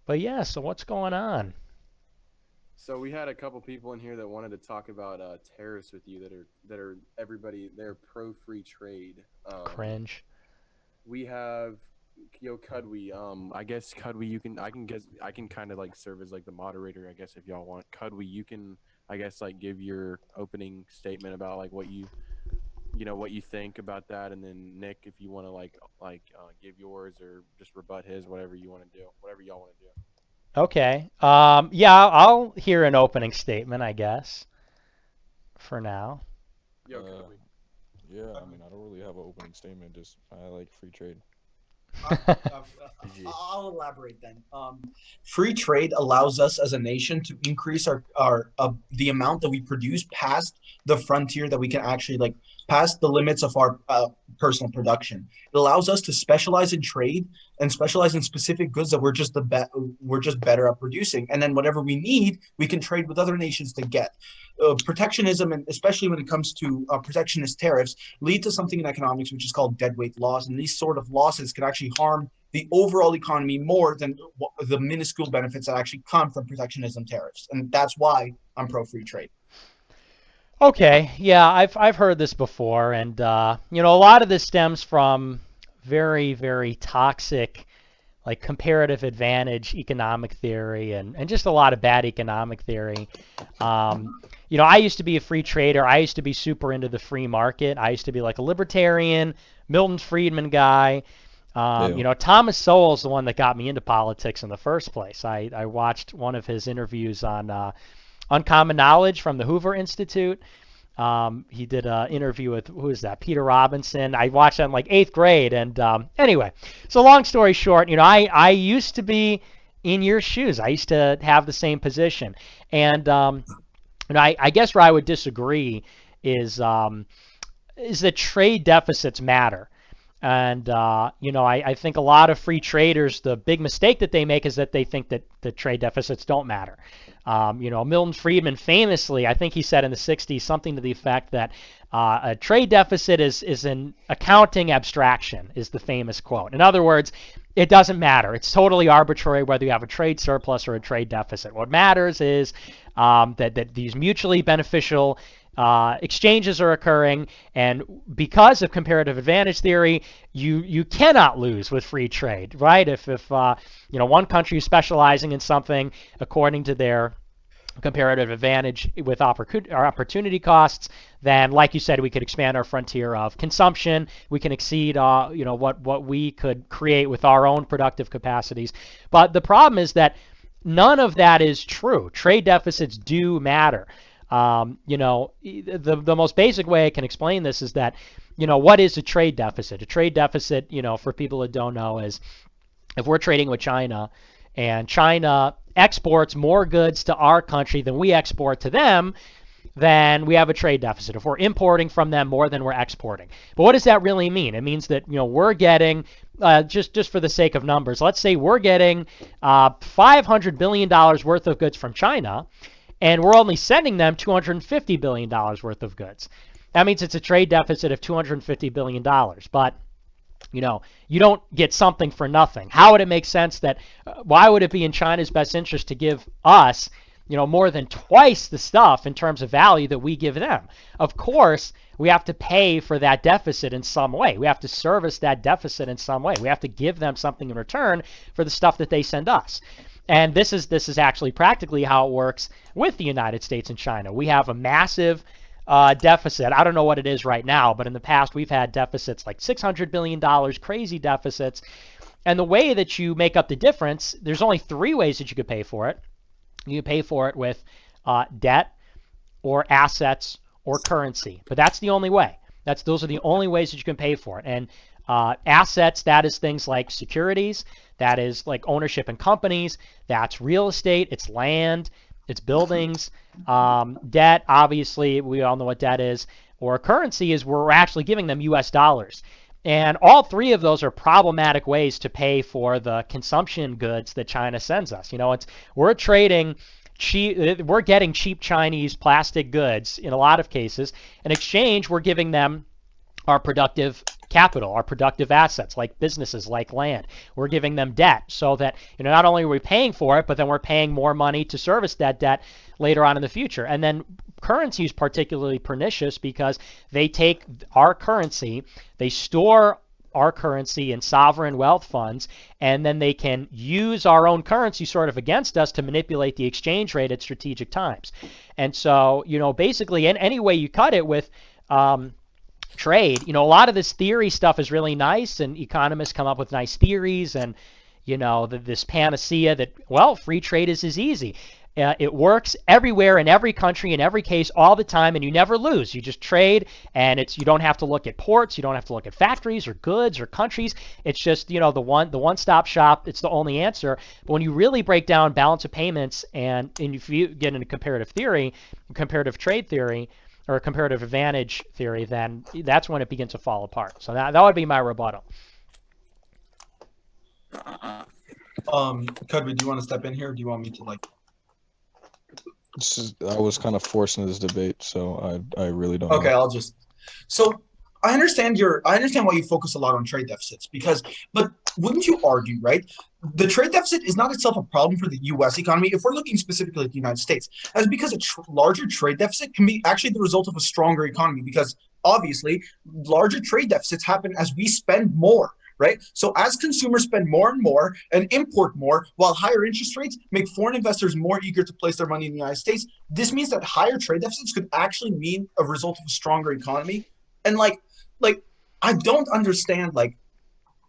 But yeah, so what's going on? So we had a couple people in here that wanted to talk about tariffs with you that are everybody they're pro free trade. Cringe. We have Cudwy. I guess Cudwy, I can kind of like serve as like the moderator. I guess if y'all want Cudwy, you can I guess like give your opening statement about like what you think about that, and then Nick, if you want to give yours or just rebut his, whatever you want to do, whatever y'all want to do. Okay. Yeah, I'll hear an opening statement, I guess, for now. Yo, Uh, Cudwy. yeah, I mean, I don't really have an opening statement. Just I like free trade. Uh, uh, GG. I'll elaborate then. Free trade allows us as a nation to increase our the amount that we produce past the frontier that we can actually like past the limits of our personal production. It allows us to specialize in trade and specialize in specific goods that we're just better at producing, and then whatever we need, we can trade with other nations to get. Protectionism, and especially when it comes to protectionist tariffs, lead to something in economics which is called deadweight loss. And these sort of losses can actually harm the overall economy more than the minuscule benefits that actually come from protectionism tariffs. And that's why I'm pro free trade. Okay, yeah, I've heard this before, and a lot of this stems from very, very toxic, like comparative advantage economic theory, and just a lot of bad economic theory. I used to be a free trader. I used to be super into the free market. I used to be like a libertarian, Milton Friedman guy. Yeah. Thomas Sowell's the one that got me into politics in the first place. I watched one of his interviews on Uncommon Knowledge from the Hoover Institute. He did an interview with, who is that, Peter Robinson. I watched that in like 8th grade. And anyway, so long story short, I used to be in your shoes. I used to have the same position. And I guess where I would disagree is that trade deficits matter. And, I think a lot of free traders, the big mistake that they make is that they think that the trade deficits don't matter. Milton Friedman famously, I think he said in the 60s, something to the effect that a trade deficit is an accounting abstraction, is the famous quote. In other words, it doesn't matter. It's totally arbitrary whether you have a trade surplus or a trade deficit. What matters is that these mutually beneficial exchanges are occurring, and because of comparative advantage theory, you cannot lose with free trade, right? If one country is specializing in something according to their comparative advantage with opportunity costs, then, like you said, we could expand our frontier of consumption. We can exceed, what we could create with our own productive capacities. But the problem is that none of that is true. Trade deficits do matter. The most basic way I can explain this is that, what is a trade deficit? A trade deficit, for people that don't know, is if we're trading with China and China exports more goods to our country than we export to them, then we have a trade deficit. If we're importing from them more than we're exporting. But what does that really mean? It means that, we're getting, just for the sake of numbers, let's say we're getting $500 billion worth of goods from China, and we're only sending them $250 billion worth of goods. That means it's a trade deficit of $250 billion. But, you don't get something for nothing. How would it make sense that, why would it be in China's best interest to give us, more than twice the stuff in terms of value that we give them? Of course, we have to pay for that deficit in some way. We have to service that deficit in some way. We have to give them something in return for the stuff that they send us. And this is actually practically how it works with the United States and China. We have a massive deficit. I don't know what it is right now, but in the past we've had deficits like $600 billion, crazy deficits. And the way that you make up the difference, there's only 3 ways that you could pay for it. You can pay for it with debt or assets or currency, but that's the only way. Those are the only ways that you can pay for it. And assets, that is things like securities, that is like ownership in companies, that's real estate, it's land, it's buildings. Debt, obviously, we all know what debt is. Or currency is where we're actually giving them US dollars. And all 3 of those are problematic ways to pay for the consumption goods that China sends us. We're trading cheap, we're getting cheap Chinese plastic goods in a lot of cases. In exchange, we're giving them our productive capital, our productive assets, like businesses, like land. We're giving them debt so that, not only are we paying for it, but then we're paying more money to service that debt later on in the future. And then currency is particularly pernicious because they take our currency, they store our currency in sovereign wealth funds, and then they can use our own currency sort of against us to manipulate the exchange rate at strategic times. And so, basically, in any way you cut it with trade, a lot of this theory stuff is really nice, and economists come up with nice theories, and this panacea that, well, free trade is as easy. It works everywhere, in every country, in every case, all the time, and you never lose. You just trade, and you don't have to look at ports, you don't have to look at factories or goods or countries. It's just the one-stop shop. It's the only answer. But when you really break down balance of payments, and if you get into comparative theory, comparative trade theory, or comparative advantage theory, then that's when it begins to fall apart. So that would be my rebuttal. Cudby, do you want to step in here, or do you want me to I was kind of forced into this debate, so I really don't Okay, know. So I understand why you focus a lot on trade deficits, but wouldn't you argue, right? The trade deficit is not itself a problem for the U.S. economy if we're looking specifically at the United States, as because a larger trade deficit can be actually the result of a stronger economy, because obviously larger trade deficits happen as we spend more. Right? So as consumers spend more and more and import more, while higher interest rates make foreign investors more eager to place their money in the United States, this means that higher trade deficits could actually mean a result of a stronger economy. And I don't understand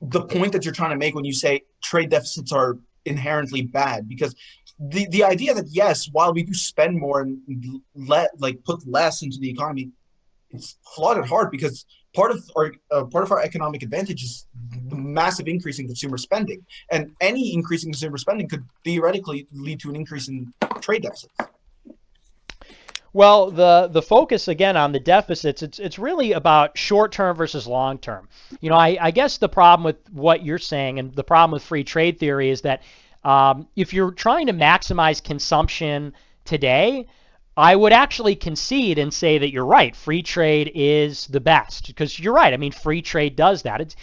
the point that you're trying to make when you say trade deficits are inherently bad, because the idea that, yes, while we do spend more and put less into the economy, it's flawed at heart, because part of our economic advantage is the massive increase in consumer spending, and any increase in consumer spending could theoretically lead to an increase in trade deficits. Well, the focus again on the deficits, it's really about short term versus long term. I guess the problem with what you're saying, and the problem with free trade theory, is that if you're trying to maximize consumption today, I would actually concede and say that you're right. Free trade is the best, because you're right. I mean, free trade does that.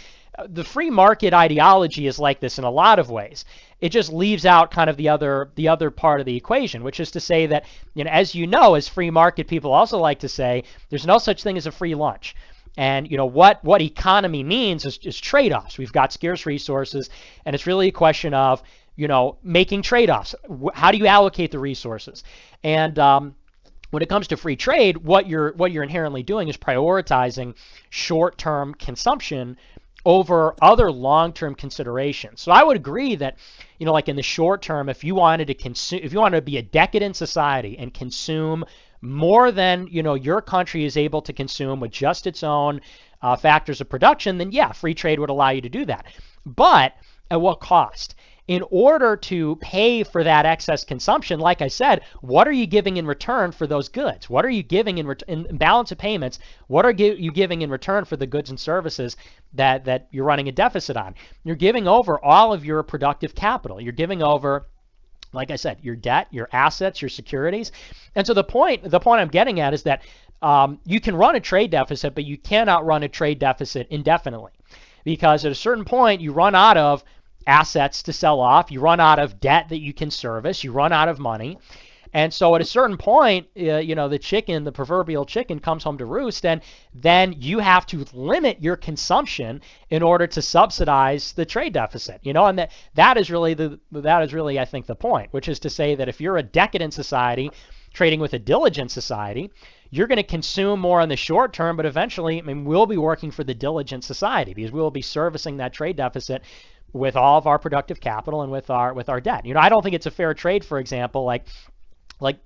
The free market ideology is like this in a lot of ways. It just leaves out kind of the other part of the equation, which is to say that, as free market people also like to say, there's no such thing as a free lunch. And what economy means is trade-offs. We've got scarce resources, and it's really a question of making trade-offs. How do you allocate the resources? And when it comes to free trade, what you're inherently doing is prioritizing short-term consumption over other long-term considerations. So I would agree that, like in the short term, if you wanted to be a decadent society and consume more than your country is able to consume with just its own factors of production, then yeah, free trade would allow you to do that. But at what cost? In order to pay for that excess consumption, like I said, what are you giving in return for those goods? What are you giving in balance of payments? What are you giving in return for the goods and services that you're running a deficit on? You're giving over all of your productive capital. You're giving over, like I said, your debt, your assets, your securities. And so the point I'm getting at is that you can run a trade deficit, but you cannot run a trade deficit indefinitely, because at a certain point you run out of assets to sell off, you run out of debt that you can service, you run out of money. And so at a certain point, the proverbial chicken comes home to roost, and then you have to limit your consumption in order to subsidize the trade deficit. And that is really, I think, the point, which is to say that if you're a decadent society trading with a diligent society, you're going to consume more in the short term, but eventually, we'll be working for the diligent society, because we'll be servicing that trade deficit with all of our productive capital and with our debt. I don't think it's a fair trade, for example, like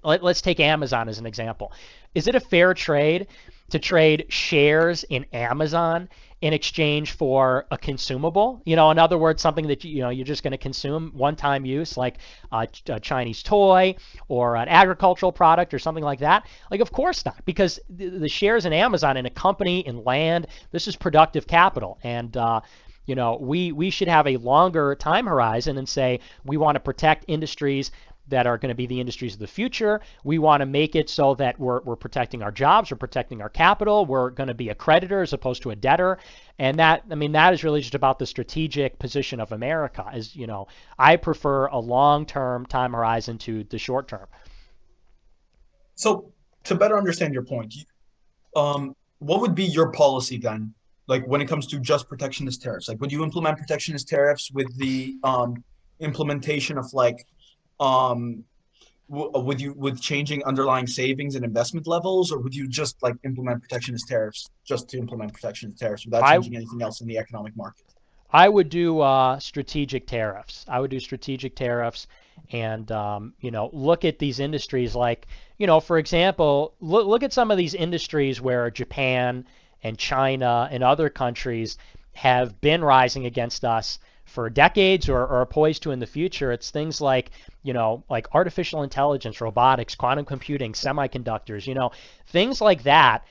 let's take Amazon as an example. Is it a fair trade to trade shares in Amazon in exchange for a consumable? In other words, something that you're just going to consume, one-time use, like a Chinese toy or an agricultural product or something like that? Of course not, because the shares in Amazon, in a company, in land, this is productive capital. And we should have a longer time horizon and say we want to protect industries that are going to be the industries of the future. We want to make it so that we're protecting our jobs, we're protecting our capital, we're going to be a creditor as opposed to a debtor. And that, I mean, that is really just about the strategic position of America. As you know, I prefer a long-term time horizon to the short term. So to better understand your point, what would be your policy then? Like when it comes to just protectionist tariffs, like would you implement protectionist tariffs with the implementation of like with changing underlying savings and investment levels, or would you just like implement protectionist tariffs just to implement protectionist tariffs without changing anything else in the economic market? I would do strategic tariffs. I would do strategic tariffs, and you know, look at these industries like, you know, for example, look at some of these industries where Japan and China and other countries have been rising against us for decades or are poised to in the future. It's things like, you know, like artificial intelligence, robotics, quantum computing, semiconductors, you know, things like that.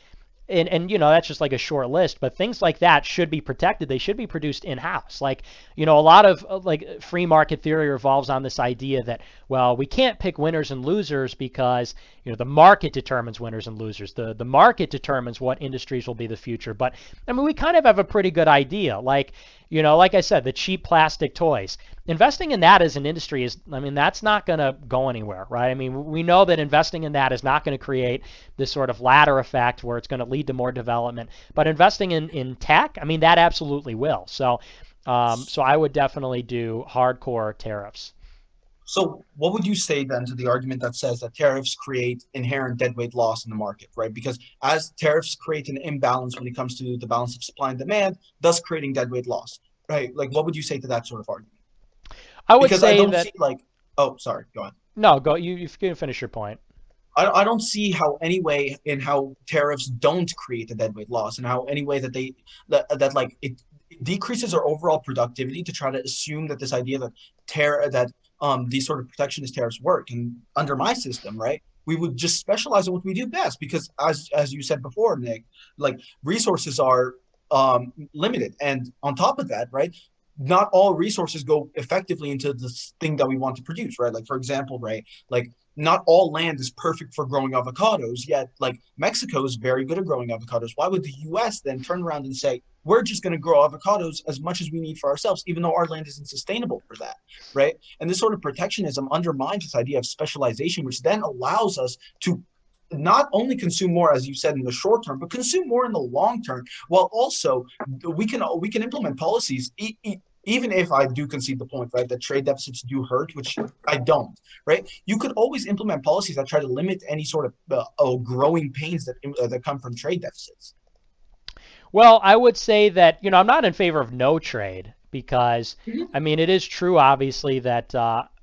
And you know, that's just like a short list, but things like that should be protected. They should be produced in-house. Like, you know, a lot of like free market theory revolves on this idea that, well, we can't pick winners and losers because, you know, the market determines winners and losers. The market determines what industries will be the future. But I mean, we kind of have a pretty good idea. Like, you know, like I said, the cheap plastic toys. Investing in that as an industry is, I mean, that's not going to go anywhere, right? I mean, we know that investing in that is not going to create this sort of ladder effect where it's going to lead to more development. But investing in tech, I mean, that absolutely will. So, so I would definitely do hardcore tariffs. So what would you say then to the argument that says that tariffs create inherent deadweight loss in the market, right? Because as tariffs create an imbalance when it comes to the balance of supply and demand, thus creating deadweight loss, right? Like, what would you say to that sort of argument? I would Because say I don't that, see like, oh, sorry, go on. no, go, you can finish your point. I don't see how any way in how tariffs don't create a deadweight loss, and how any way that that like it decreases our overall productivity to try to assume that this idea that these sort of protectionist tariffs work. And under my system, right, we would just specialize in what we do best, because as you said before, Nick, like resources are limited, and on top of that, right, not all resources go effectively into this thing that we want to produce, right? Like, for example, right, like not all land is perfect for growing avocados, yet like Mexico is very good at growing avocados. Why would the US then turn around and say, we're just going to grow avocados as much as we need for ourselves, even though our land isn't sustainable for that, right? And this sort of protectionism undermines this idea of specialization, which then allows us to not only consume more, as you said, in the short term, but consume more in the long term, while also we can implement policies, even if I do concede the point, right, that trade deficits do hurt, which I don't, right? You could always implement policies that try to limit any sort of growing pains that come from trade deficits. Well, I would say that, you know, I'm not in favor of no trade because, I mean, it is true, obviously, that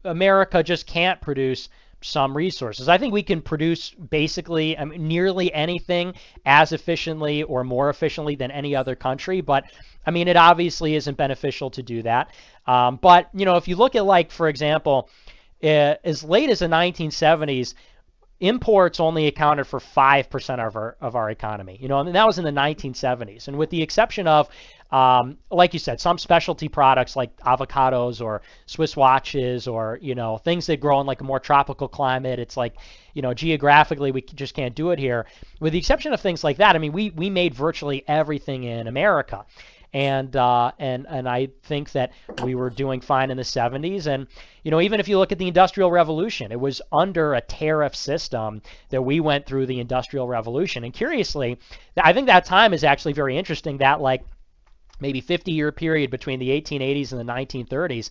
America just can't produce some resources. I think we can produce basically, I mean, nearly anything as efficiently or more efficiently than any other country, but I mean, it obviously isn't beneficial to do that. But, you know, if you look at, like, for example, as late as the 1970s, imports only accounted for 5% of our economy, you know, and that was in the 1970s. And with the exception of, like you said, some specialty products like avocados or Swiss watches or, you know, things that grow in like a more tropical climate, it's like, you know, geographically we just can't do it here. With the exception of things like that, I mean, we made virtually everything in America. And I think that we were doing fine in the 70s. And, you know, even if you look at the Industrial Revolution, it was under a tariff system that we went through the Industrial Revolution. And curiously, I think that time is actually very interesting, that like maybe 50-year period between the 1880s and the 1930s.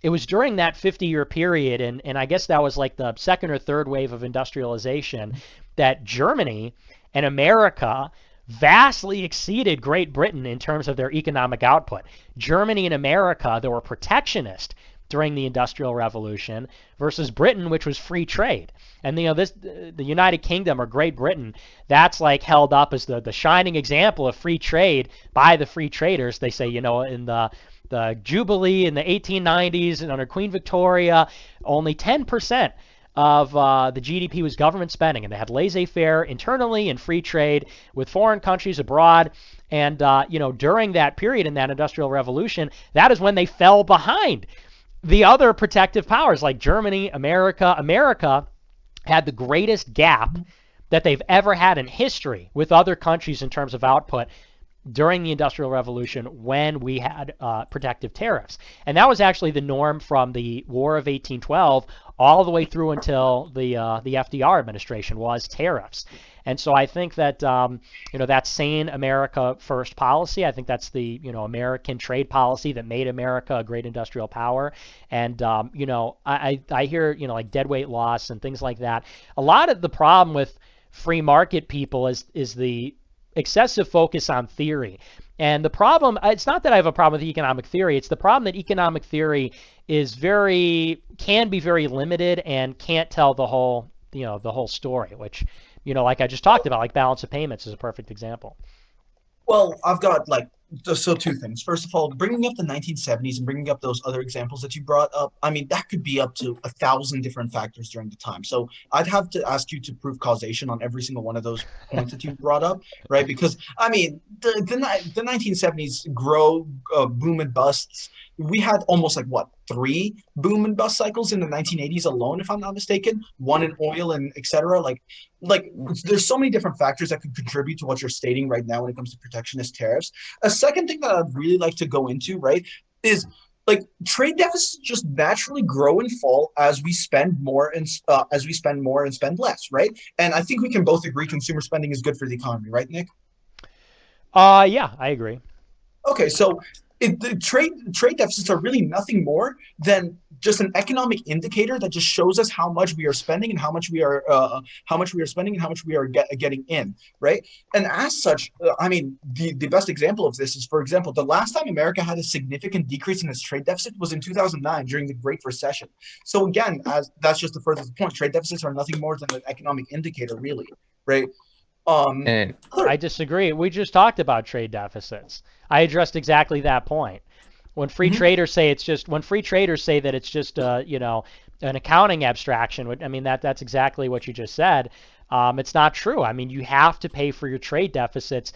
It was during that 50-year period, and I guess that was like the second or third wave of industrialization, that Germany and America vastly exceeded Great Britain in terms of their economic output. Germany and America, that were protectionist during the Industrial Revolution, versus Britain, which was free trade. And, you know, the United Kingdom or Great Britain, that's like held up as the shining example of free trade by the free traders. They say, you know, in the Jubilee in the 1890s and under Queen Victoria, only 10% of the GDP was government spending, and they had laissez-faire internally and free trade with foreign countries abroad. And, you know, during that period in that Industrial Revolution, that is when they fell behind the other protective powers like Germany, America had the greatest gap that they've ever had in history with other countries in terms of output during the Industrial Revolution when we had protective tariffs. And that was actually the norm from the War of 1812 all the way through until the FDR administration was tariffs. And so I think that that sane America first policy, I think that's the American trade policy that made America a great industrial power. And I hear like deadweight loss and things like that. A lot of the problem with free market people is the excessive focus on theory. And the problem, it's not that I have a problem with economic theory, it's the problem that economic theory can be very limited and can't tell the whole story, which, like I just talked about, like balance of payments is a perfect example. Well, I've got so two things. First of all, bringing up the 1970s and bringing up those other examples that you brought up, I mean, that could be up to 1,000 different factors during the time. So I'd have to ask you to prove causation on every single one of those points that you brought up, right? Because, I mean, the 1970s boom and busts. We had almost 3 boom and bust cycles in the 1980s alone, if I'm not mistaken. One in oil and et cetera. Like there's so many different factors that could contribute to what you're stating right now when it comes to protectionist tariffs. A second thing that I'd really like to go into, right, is trade deficits just naturally grow and fall as we spend more and spend less, right? And I think we can both agree consumer spending is good for the economy, right, Nick? Yeah, I agree. Okay, so the trade deficits are really nothing more than just an economic indicator that just shows us how much we are spending and how much we are spending and how much we are getting in, right? And as such, I mean, the best example of this is, for example, the last time America had a significant decrease in its trade deficit was in 2009 during the Great Recession. So again, that's just the furthest point. Trade deficits are nothing more than an economic indicator, really, right? I disagree. We just talked about trade deficits. I addressed exactly that point. When free traders say that it's just an accounting abstraction, I mean that's exactly what you just said. It's not true. I mean, you have to pay for your trade deficits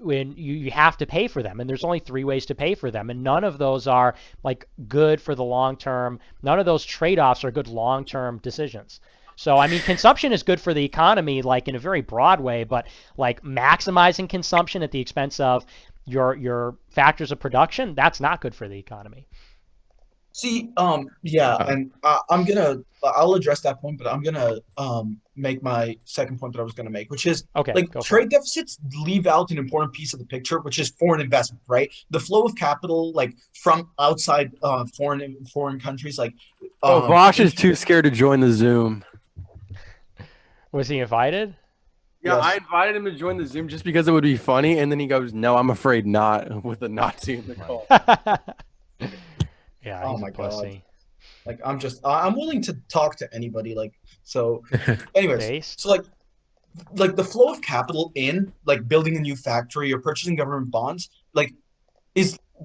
when you have to pay for them, and there's only 3 ways to pay for them, and none of those are good for the long term. None of those trade-offs are good long-term decisions. So, I mean, consumption is good for the economy, in a very broad way, but maximizing consumption at the expense of your factors of production, that's not good for the economy. See, and I'll address that point, but I'm gonna make my second point that I was gonna make, which is trade deficits leave out an important piece of the picture, which is foreign investment, right? The flow of capital, from outside foreign countries, Vosh is too scared to join the Zoom. Was he invited? Yeah, Yes. I invited him to join the Zoom just because it would be funny, and then he goes, "No, I'm afraid not," with a Nazi in the call. Yeah. Oh my God. I'm willing to talk to anybody. So. Anyways, so the flow of capital in building a new factory or purchasing government bonds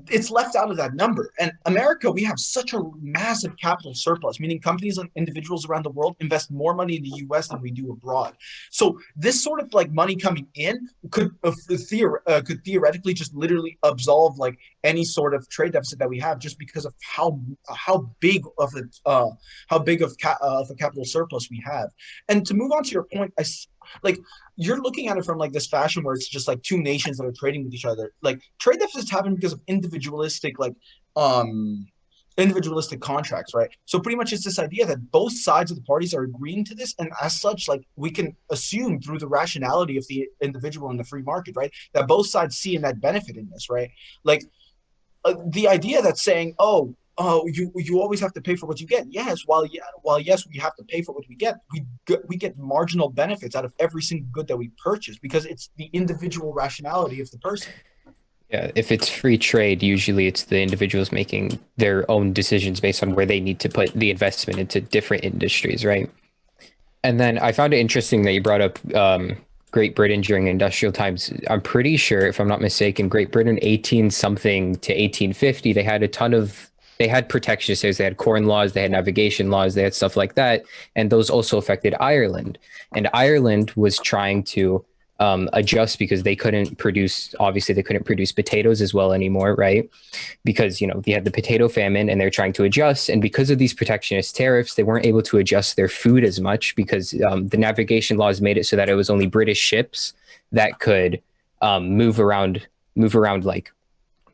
it's left out of that number. And America, we have such a massive capital surplus, meaning companies and individuals around the world invest more money in the U.S. than we do abroad. So this sort of money coming in could theoretically just literally absolve any sort of trade deficit that we have, just because of how big of a capital surplus we have. And to move on to your point, you're looking at it from this fashion where it's just 2 nations that are trading with each other. Trade deficits happen because of individualistic contracts, right? So pretty much it's this idea that both sides of the parties are agreeing to this, and as such, we can assume through the rationality of the individual in the free market, right, that both sides see a net benefit in this, right? The idea that's saying, you always have to pay for what you get. Yes, while yes, we have to pay for what we get, we get marginal benefits out of every single good that we purchase because it's the individual rationality of the person. Yeah, if it's free trade, usually it's the individuals making their own decisions based on where they need to put the investment into different industries, right? And then I found it interesting that you brought up Great Britain during industrial times. I'm pretty sure, if I'm not mistaken, Great Britain 18-something to 1850, they had protectionists, they had corn laws, they had navigation laws, they had stuff like that. And those also affected Ireland. And Ireland was trying to adjust because they couldn't produce, obviously they couldn't produce potatoes as well anymore, right? Because, you know, they had the potato famine and they're trying to adjust. And because of these protectionist tariffs, they weren't able to adjust their food as much because the navigation laws made it so that it was only British ships that could move around like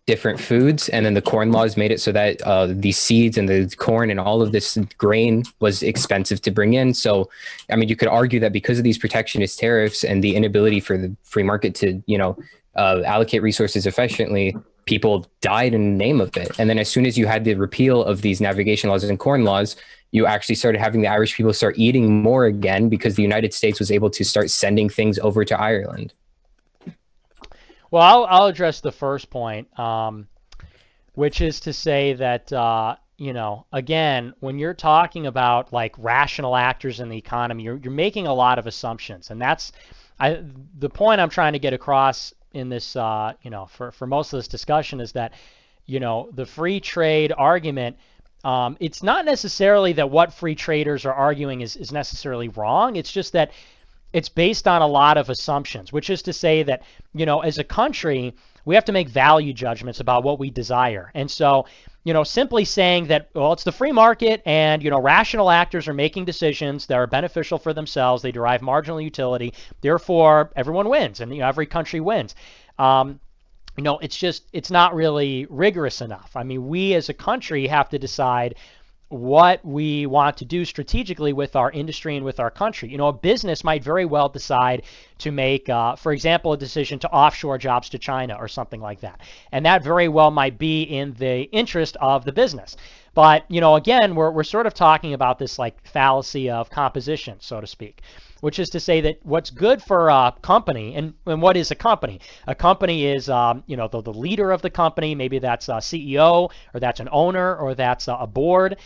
different foods. And then the corn laws made it so that the seeds and the corn and all of this grain was expensive to bring in. So, I mean, you could argue that because of these protectionist tariffs and the inability for the free market to, you know, allocate resources efficiently, people died in the name of it. And then as soon as you had the repeal of these navigation laws and corn laws, you actually started having the Irish people start eating more again because the United States was able to start sending things over to Ireland. Well, I'll address the first point, which is to say that, you know, again, when you're talking about like rational actors in the economy, you're making a lot of assumptions. And that's the point I'm trying to get across in this, you know, for most of this discussion is that, you know, the free trade argument, it's not necessarily that what free traders are arguing is necessarily wrong. It's just that it's based on a lot of assumptions, which is to say that, you know, as a country, we have to make value judgments about what we desire. And so, you know, simply saying that, well, it's the free market and, you know, rational actors are making decisions that are beneficial for themselves, they derive marginal utility, therefore everyone wins and, you know, every country wins. You know, it's not really rigorous enough. I mean, we as a country have to decide what we want to do strategically with our industry and with our country. You know, a business might very well decide to make, for example, a decision to offshore jobs to China or something like that. And that very well might be in the interest of the business. But, you know, again, we're sort of talking about this like fallacy of composition, so to speak, which is to say that what's good for a company, and what is a company? A company is, you know, the leader of the company, maybe that's a CEO, or that's an owner, or that's a board,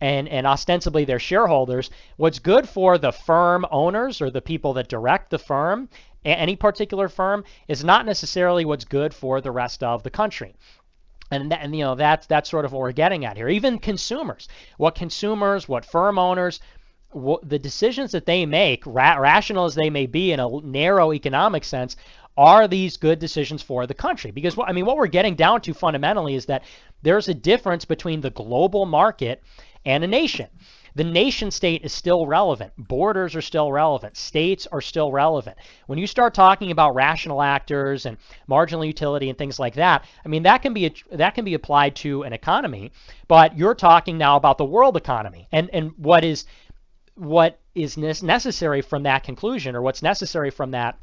and ostensibly they're shareholders. What's good for the firm owners or the people that direct the firm, any particular firm, is not necessarily what's good for the rest of the country. And you know, that's sort of what we're getting at here. Even consumers, what firm owners, the decisions that they make, rational as they may be in a narrow economic sense, are these good decisions for the country? Because, I mean, what we're getting down to fundamentally is that there's a difference between the global market and a nation. The nation state is still relevant. Borders are still relevant. States are still relevant. When you start talking about rational actors and marginal utility and things like that, I mean, that can be applied to an economy, but you're talking now about the world economy and what is necessary from that conclusion, or what's necessary from that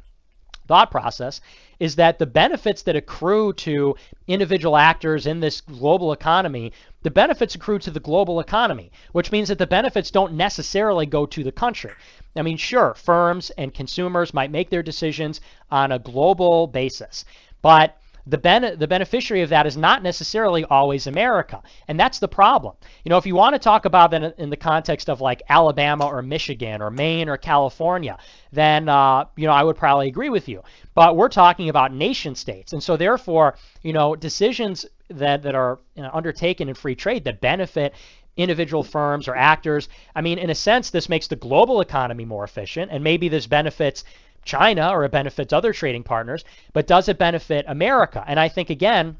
thought process, is that the benefits that accrue to individual actors in this global economy, the benefits accrue to the global economy, which means that the benefits don't necessarily go to the country. I mean, sure, firms and consumers might make their decisions on a global basis, but the beneficiary of that is not necessarily always America. And that's the problem. You know, if you want to talk about that in the context of like Alabama or Michigan or Maine or California, then, you know, I would probably agree with you. But we're talking about nation states. And so therefore, you know, decisions that are, you know, undertaken in free trade that benefit individual firms or actors, I mean, in a sense, this makes the global economy more efficient, and maybe this benefits China or it benefits other trading partners, but does it benefit America? And I think, again,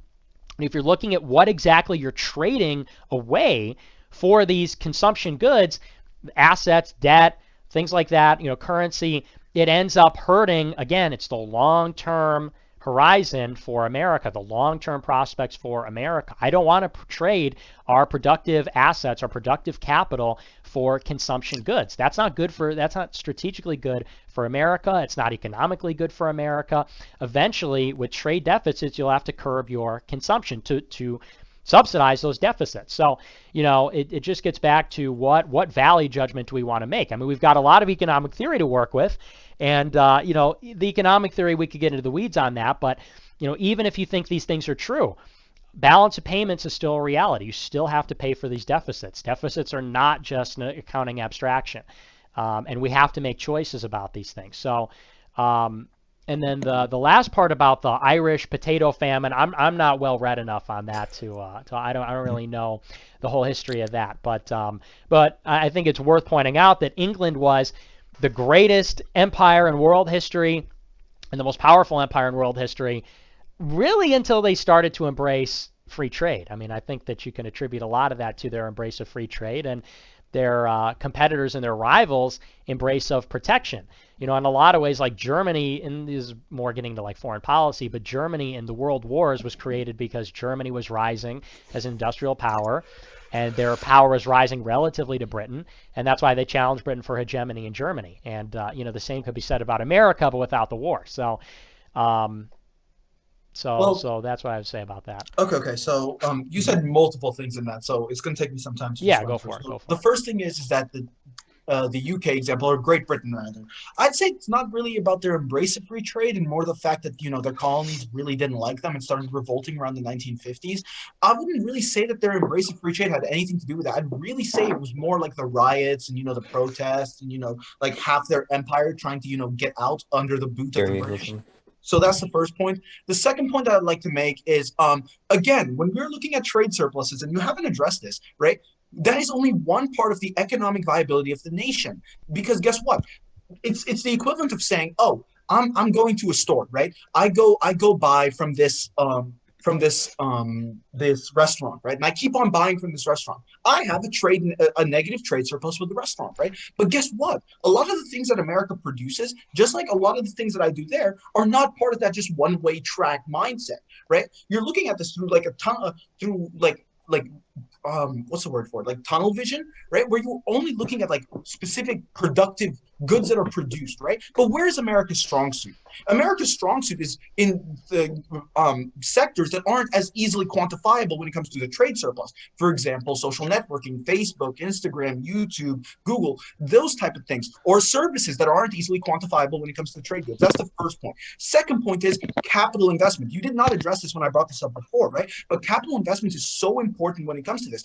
if you're looking at what exactly you're trading away for these consumption goods, assets, debt, things like that, you know, currency, it ends up hurting. Again, it's the long-term horizon for America, the long-term prospects for America. I don't want to trade our productive assets, our productive capital for consumption goods. That's not strategically good for America. It's not economically good for America. Eventually, with trade deficits, you'll have to curb your consumption to subsidize those deficits. So, you know, it just gets back to what value judgment do we want to make? I mean, we've got a lot of economic theory to work with, and, you know, the economic theory, we could get into the weeds on that, but, you know, even if you think these things are true, balance of payments is still a reality. You still have to pay for these deficits. Deficits are not just an accounting abstraction, and we have to make choices about these things. So, and then the last part about the Irish potato famine, I'm not well read enough on that to I don't really know the whole history of that, but I think it's worth pointing out that England was the greatest empire in world history and the most powerful empire in world history, really until they started to embrace free trade. I mean, I think that you can attribute a lot of that to their embrace of free trade and their competitors and their rivals' embrace of protection. You know, in a lot of ways, like Germany, and this is more getting to like foreign policy, but Germany in the world wars was created because Germany was rising as an industrial power, and their power was rising relatively to Britain, and that's why they challenged Britain for hegemony in Germany. And you know, the same could be said about America, but without the war. So that's what I would say about that. Okay. So you said multiple things in that, so it's going to take me some time to Yeah, just go run for through. it. The first thing is that the UK example, or Great Britain rather, I'd say it's not really about their embrace of free trade and more the fact that, you know, their colonies really didn't like them and started revolting around the 1950s. I wouldn't really say that their embrace of free trade had anything to do with that. I'd really say it was more like the riots and, you know, the protests and, you know, like half their empire trying to, you know, get out under the boot of the British. Imperialism. So that's the first point. The second point that I'd like to make is, again, when we're looking at trade surpluses, and you haven't addressed this, right? That is only one part of the economic viability of the nation. Because guess what? It's the equivalent of saying, oh, I'm going to a store, right? I go buy from this this restaurant, right? And I keep on buying from this restaurant. I have a negative trade surplus with the restaurant, right? But guess what? A lot of the things that America produces, just like a lot of the things that I do there, are not part of that just one-way track mindset, right? You're looking at this through like a ton, what's the word for it? Like tunnel vision, right? Where you're only looking at like specific productive goods that are produced, right? But where is America's strong suit? America's strong suit is in the sectors that aren't as easily quantifiable when it comes to the trade surplus. For example, social networking, Facebook, Instagram, YouTube, Google, those type of things, or services that aren't easily quantifiable when it comes to trade goods. That's the first point. Second point is capital investment. You did not address this when I brought this up before, right? But capital investment is so important when it comes to this.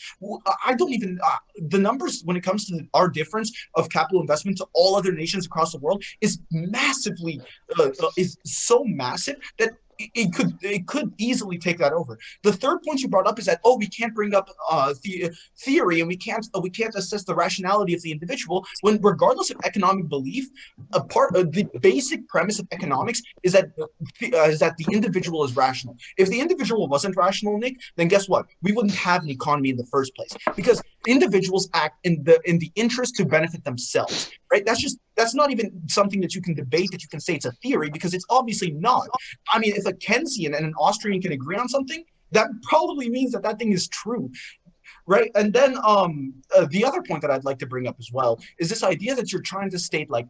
I don't even, the numbers when it comes to our difference of capital investment to all other nations across the world is massively, is so massive that it could easily take that over. The third point you brought up is that, oh, we can't bring up theory and we can't assess the rationality of the individual, when regardless of economic belief, the basic premise of economics is that the individual is rational. If the individual wasn't rational, Nick, then guess what? We wouldn't have an economy in the first place, because individuals act in the interest to benefit themselves, right? That's not even something that you can debate, that you can say it's a theory, because it's obviously not. I mean, if a Keynesian and an Austrian can agree on something, that probably means that thing is true, right? And then the other point that I'd like to bring up as well is this idea that you're trying to state, like,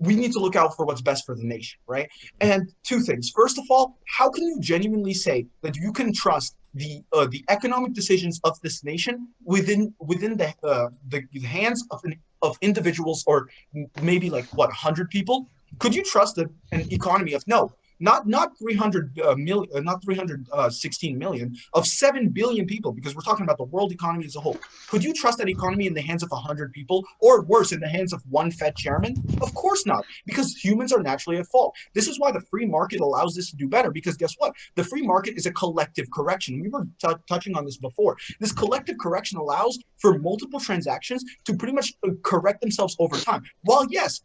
we need to look out for what's best for the nation, right? And two things. First of all, how can you genuinely say that you can trust the economic decisions of this nation within the hands of individuals, or maybe like 100 people? Could you trust an economy of not 316 million, of 7 billion people, because we're talking about the world economy as a whole? Could you trust that economy in the hands of 100 people, or worse, in the hands of one Fed chairman? Of course not, because humans are naturally at fault. This is why the free market allows this to do better, because guess what? The free market is a collective correction. We were touching on this before. This collective correction allows for multiple transactions to pretty much correct themselves over time. While yes,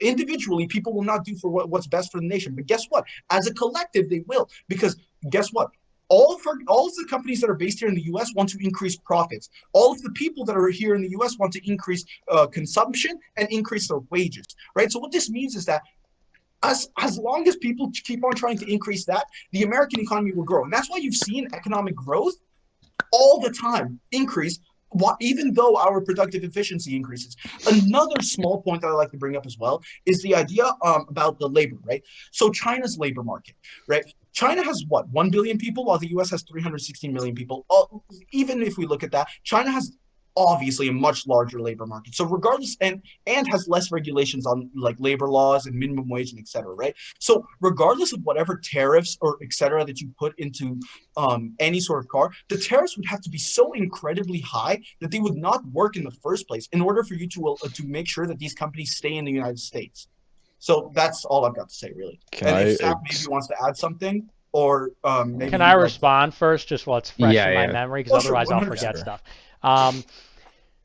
individually, people will not do for what's best for the nation. But guess what? As a collective, they will. Because guess what? All of the companies that are based here in the U.S. want to increase profits. All of the people that are here in the U.S. want to increase consumption and increase their wages, right? So what this means is that as long as people keep on trying to increase that, the American economy will grow. And that's why you've seen economic growth all the time increase, even though our productive efficiency increases. Another small point that I like to bring up as well is the idea about the labor, right? So China's labor market, right? China has 1 billion people, while the US has 316 million people. Even if we look at that, China has obviously a much larger labor market. So regardless, and has less regulations on like labor laws and minimum wage and et cetera, right? So regardless of whatever tariffs or et cetera that you put into any sort of car, the tariffs would have to be so incredibly high that they would not work in the first place in order for you to make sure that these companies stay in the United States. So that's all I've got to say, really. If Sap maybe wants to add something, or maybe can I respond first, just while it's fresh in my memory, because otherwise sure, I'll forget 100%. stuff.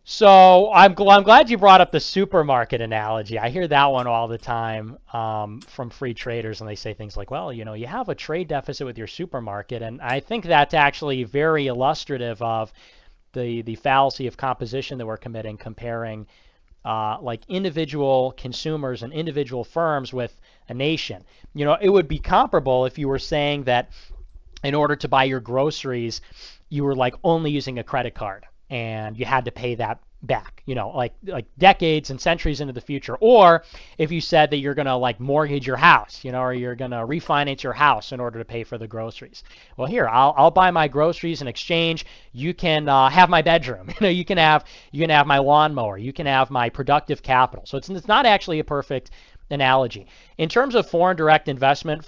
So I'm glad you brought up the supermarket analogy. I hear that one all the time from free traders, and they say things like, well, you know, you have a trade deficit with your supermarket. And I think that's actually very illustrative of the fallacy of composition that we're committing, comparing like individual consumers and individual firms with a nation. You know, it would be comparable if you were saying that in order to buy your groceries, you were like only using a credit card and you had to pay that back, you know, like decades and centuries into the future. Or if you said that you're going to like mortgage your house, you know, or you're going to refinance your house in order to pay for the groceries. Well, here, I'll buy my groceries in exchange. You can have my bedroom. You know, you can have my lawnmower. You can have my productive capital. So it's not actually a perfect analogy. In terms of foreign direct investment,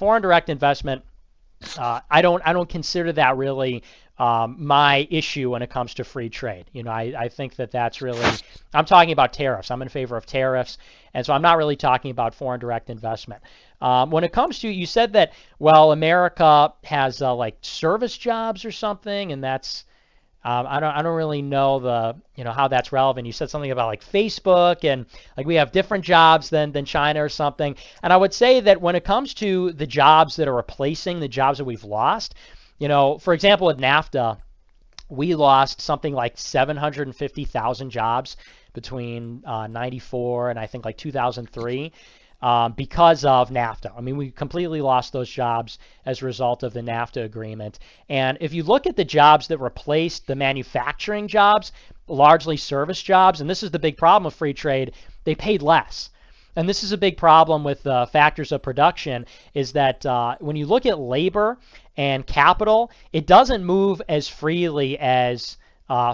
I don't consider that really my issue when it comes to free trade. You know, I think that that's really, I'm talking about tariffs. I'm in favor of tariffs, and so I'm not really talking about foreign direct investment. When it comes to, you said that, well, America has like service jobs or something, and that's, I don't really know how that's relevant. You said something about like Facebook and like we have different jobs than China or something. And I would say that when it comes to the jobs that are replacing the jobs that we've lost, you know, for example, at NAFTA, we lost something like 750,000 jobs between 94 and I think like 2003. Because of NAFTA. I mean, we completely lost those jobs as a result of the NAFTA agreement. And if you look at the jobs that replaced the manufacturing jobs, largely service jobs, and this is the big problem with free trade, they paid less. And this is a big problem with factors of production, is that when you look at labor and capital, it doesn't move as freely as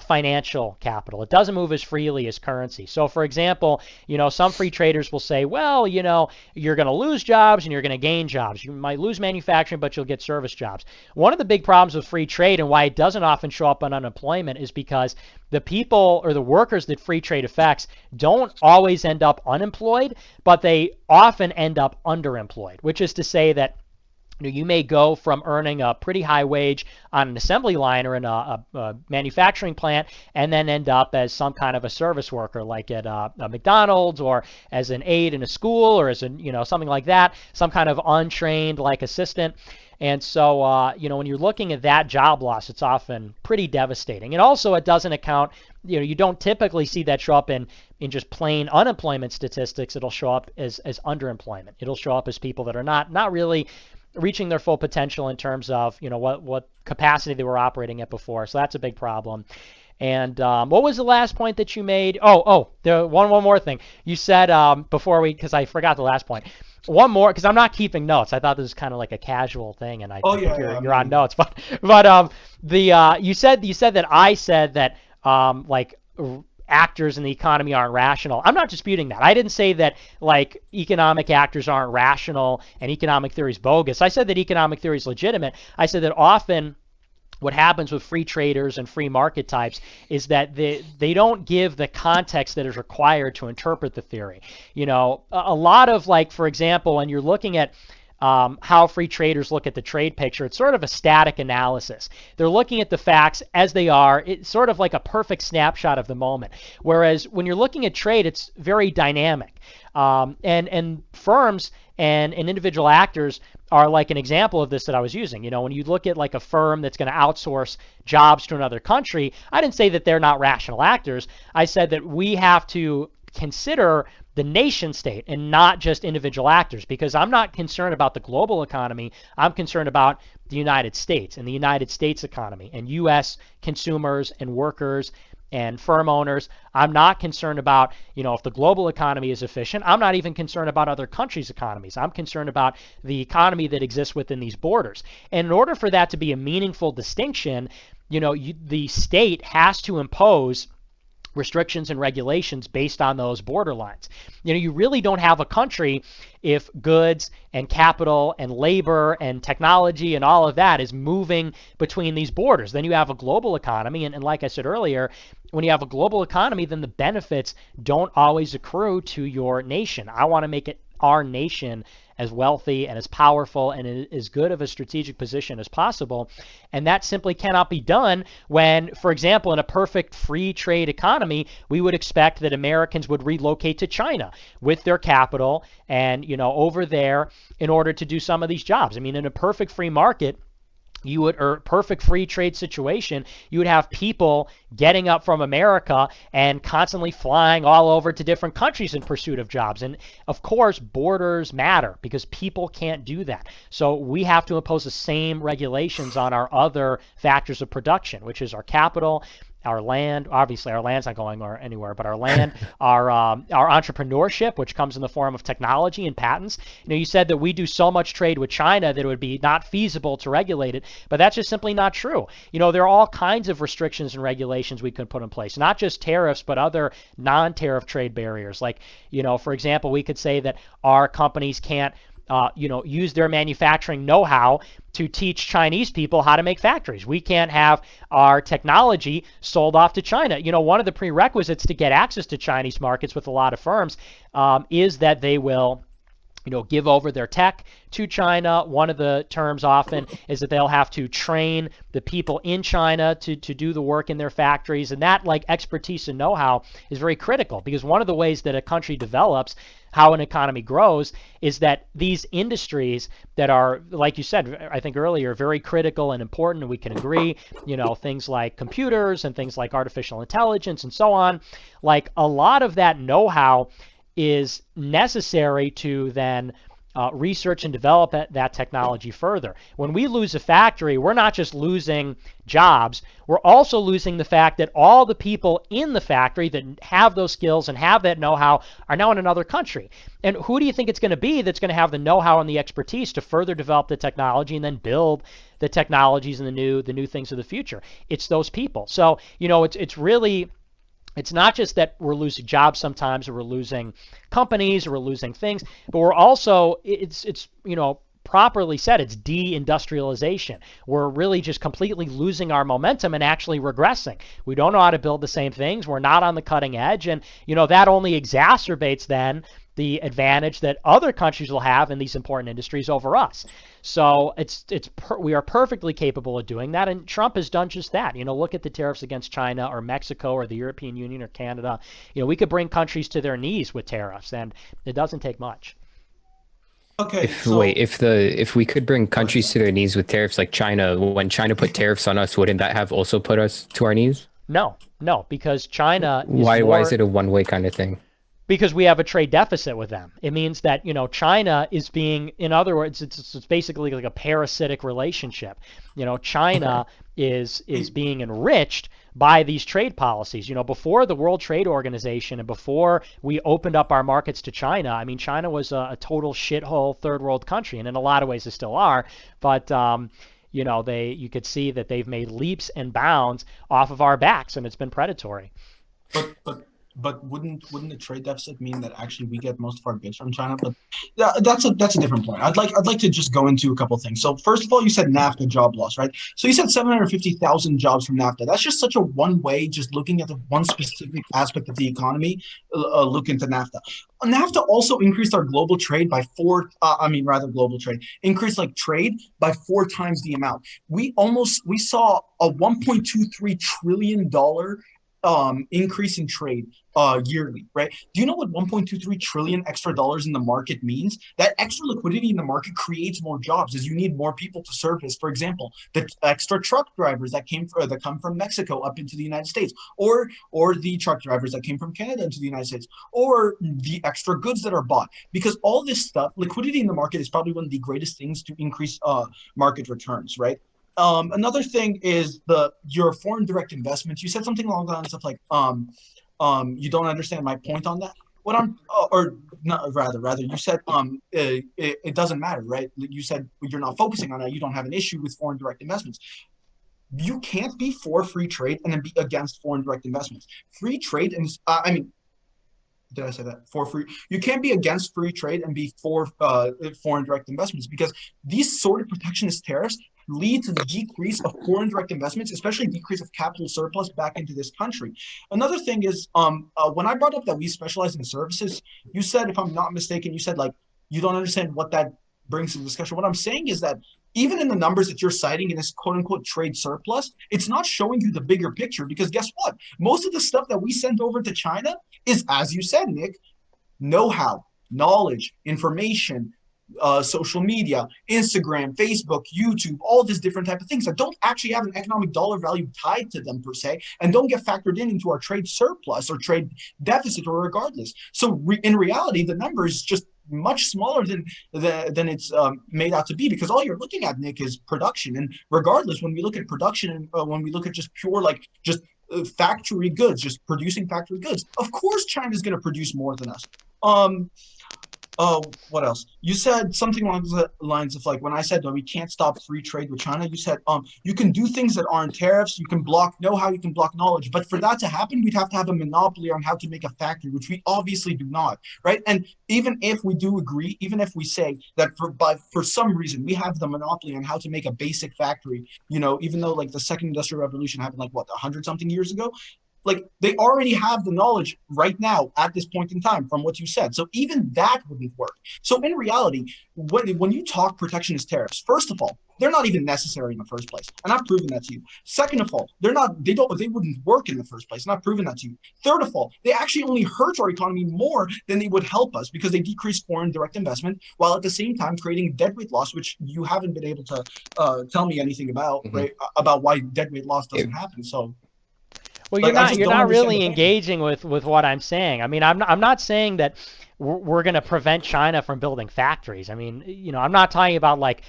financial capital. It doesn't move as freely as currency. So for example, you know, some free traders will say, well, you know, you're going to lose jobs and you're going to gain jobs. You might lose manufacturing, but you'll get service jobs. One of the big problems with free trade and why it doesn't often show up on unemployment is because the people or the workers that free trade affects don't always end up unemployed, but they often end up underemployed, which is to say that you may go from earning a pretty high wage on an assembly line or in a manufacturing plant and then end up as some kind of a service worker, like at a McDonald's, or as an aide in a school, or as a, you know, something like that, some kind of untrained like assistant. And so, you know, when you're looking at that job loss, it's often pretty devastating. And also, it doesn't account, you know, you don't typically see that show up in just plain unemployment statistics. It'll show up as underemployment. It'll show up as people that are not really reaching their full potential in terms of, you know, what capacity they were operating at before. So that's a big problem. And what was the last point that you made? The one more thing you said before because I forgot the last point. One more, because I'm not keeping notes. I thought this was kind of like a casual thing, and I think you're on notes. But you said that I said that actors in the economy aren't rational. I'm not disputing that. I didn't say that like economic actors aren't rational and economic theory is bogus. I said that economic theory is legitimate. I said that often what happens with free traders and free market types is that they don't give the context that is required to interpret the theory. You know, a lot of, like, for example, when you're looking at how free traders look at the trade picture, it's sort of a static analysis. They're looking at the facts as they are. It's sort of like a perfect snapshot of the moment. Whereas when you're looking at trade, it's very dynamic. And firms and individual actors are like an example of this that I was using. You know, when you look at like a firm that's going to outsource jobs to another country, I didn't say that they're not rational actors. I said that we have to consider the nation state and not just individual actors, because I'm not concerned about the global economy. I'm concerned about the United States and the United States economy and U.S. consumers and workers and firm owners. I'm not concerned about, you know, if the global economy is efficient. I'm not even concerned about other countries' economies. I'm concerned about the economy that exists within these borders. And in order for that to be a meaningful distinction, you know, the state has to impose restrictions and regulations based on those borderlines. You know, you really don't have a country if goods and capital and labor and technology and all of that is moving between these borders. Then you have a global economy, and like I said earlier, when you have a global economy, then the benefits don't always accrue to your nation. I want to make it our nation as wealthy and as powerful and in as good of a strategic position as possible. And that simply cannot be done when, for example, in a perfect free trade economy, we would expect that Americans would relocate to China with their capital and, over there in order to do some of these jobs. I mean, in a perfect free market, or perfect free trade situation, you would have people getting up from America and constantly flying all over to different countries in pursuit of jobs. And of course, borders matter because people can't do that. So we have to impose the same regulations on our other factors of production, which is our capital, our land. Obviously, our land's not going anywhere, but our land, our entrepreneurship, which comes in the form of technology and patents. You said that we do so much trade with China that it would be not feasible to regulate it, but that's just simply not true. There are all kinds of restrictions and regulations we could put in place, not just tariffs, but other non-tariff trade barriers. Like, for example, we could say that our companies can't use their manufacturing know-how to teach Chinese people how to make factories. We can't have our technology sold off to China. One of the prerequisites to get access to Chinese markets with a lot of firms is that they will give over their tech to China. One of the terms often is that they'll have to train the people in China to do the work in their factories. And that expertise and know-how is very critical, because one of the ways that a country develops, how an economy grows, is that these industries that are, like you said, I think earlier, very critical and important, and we can agree, things like computers and things like artificial intelligence and so on, a lot of that know-how is necessary to then research and develop that technology further. When we lose a factory, we're not just losing jobs, we're also losing the fact that all the people in the factory that have those skills and have that know-how are now in another country. And who do you think it's going to be that's going to have the know-how and the expertise to further develop the technology and then build the technologies and the new things of the future? It's those people. So, it's really, it's not just that we're losing jobs sometimes, or we're losing companies, or we're losing things, but we're also, it's properly said, it's deindustrialization. We're really just completely losing our momentum and actually regressing. We don't know how to build the same things. We're not on the cutting edge, and that only exacerbates then the advantage that other countries will have in these important industries over us. So we are perfectly capable of doing that, and Trump has done just that. Look at the tariffs against China or Mexico or the European Union or Canada. We could bring countries to their knees with tariffs, and it doesn't take much. Okay. If we could bring countries to their knees with tariffs like China, when China put tariffs on us, wouldn't that have also put us to our knees? No, because China Why is it a one-way kind of thing? Because we have a trade deficit with them. It means that, China is being, in other words, it's basically like a parasitic relationship. China is being enriched by these trade policies. Before the World Trade Organization and before we opened up our markets to China, I mean, China was a total shithole third world country, and in a lot of ways they still are, but you could see that they've made leaps and bounds off of our backs, and it's been predatory. But wouldn't the trade deficit mean that actually we get most of our goods from China? But that's a different point. I'd like to just go into a couple of things. So first of all, you said NAFTA job loss, right? So you said 750,000 jobs from NAFTA. That's just such a one way, just looking at the one specific aspect of the economy. Look into NAFTA. NAFTA also increased our global trade by increased trade by 4 times the amount. We saw a $1.23 trillion increase in trade yearly, right? Do you know what 1.23 trillion extra dollars in the market means? That extra liquidity in the market creates more jobs, as you need more people to service. For example, the extra truck drivers that come from Mexico up into the United States, or the truck drivers that came from Canada into the United States, or the extra goods that are bought. Because all this stuff, liquidity in the market is probably one of the greatest things to increase market returns, right? Another thing is your foreign direct investments. You said something along the lines of you don't understand my point on that. What I'm, or not, rather, you said it doesn't matter, right? You said you're not focusing on that. You don't have an issue with foreign direct investments. You can't be for free trade and then be against foreign direct investments. Free trade, and did I say that? For free, you can't be against free trade and be for foreign direct investments, because these sort of protectionist tariffs lead to the decrease of foreign direct investments, especially decrease of capital surplus back into this country. Another thing is, when I brought up that we specialize in services, you said, if I'm not mistaken, you said you don't understand what that brings to the discussion. What I'm saying is that even in the numbers that you're citing in this quote unquote trade surplus, it's not showing you the bigger picture, because guess what? Most of the stuff that we send over to China is, as you said, Nick, know-how, knowledge, information, social media, Instagram, Facebook, YouTube, all these different type of things that don't actually have an economic dollar value tied to them per se, and don't get factored into our trade surplus or trade deficit or regardless. So in reality, the number is just much smaller than it's made out to be, because all you're looking at, Nick, is production. And regardless, when we look at production, when we look at just pure factory goods, just producing factory goods, of course China's going to produce more than us. What else? You said something along the lines of, like, when I said that we can't stop free trade with China, you said you can do things that aren't tariffs, you can block know-how, you can block knowledge, but for that to happen, we'd have to have a monopoly on how to make a factory, which we obviously do not, right? And even if we do agree, even if we say that for some reason we have the monopoly on how to make a basic factory, even though like the second industrial revolution happened like what, 100-something years ago, like they already have the knowledge right now at this point in time from what you said. So even that wouldn't work. So in reality, when you talk protectionist tariffs, first of all, they're not even necessary in the first place. And I've proven that to you. Second of all, they wouldn't work in the first place. And I've proven that to you. Third of all, they actually only hurt our economy more than they would help us, because they decrease foreign direct investment while at the same time creating deadweight loss, which you haven't been able to tell me anything about, right? About why deadweight loss doesn't happen. So well, you're not really engaging with what I'm saying. I mean, I'm not saying that we're going to prevent China from building factories. I mean, I'm not talking about, like,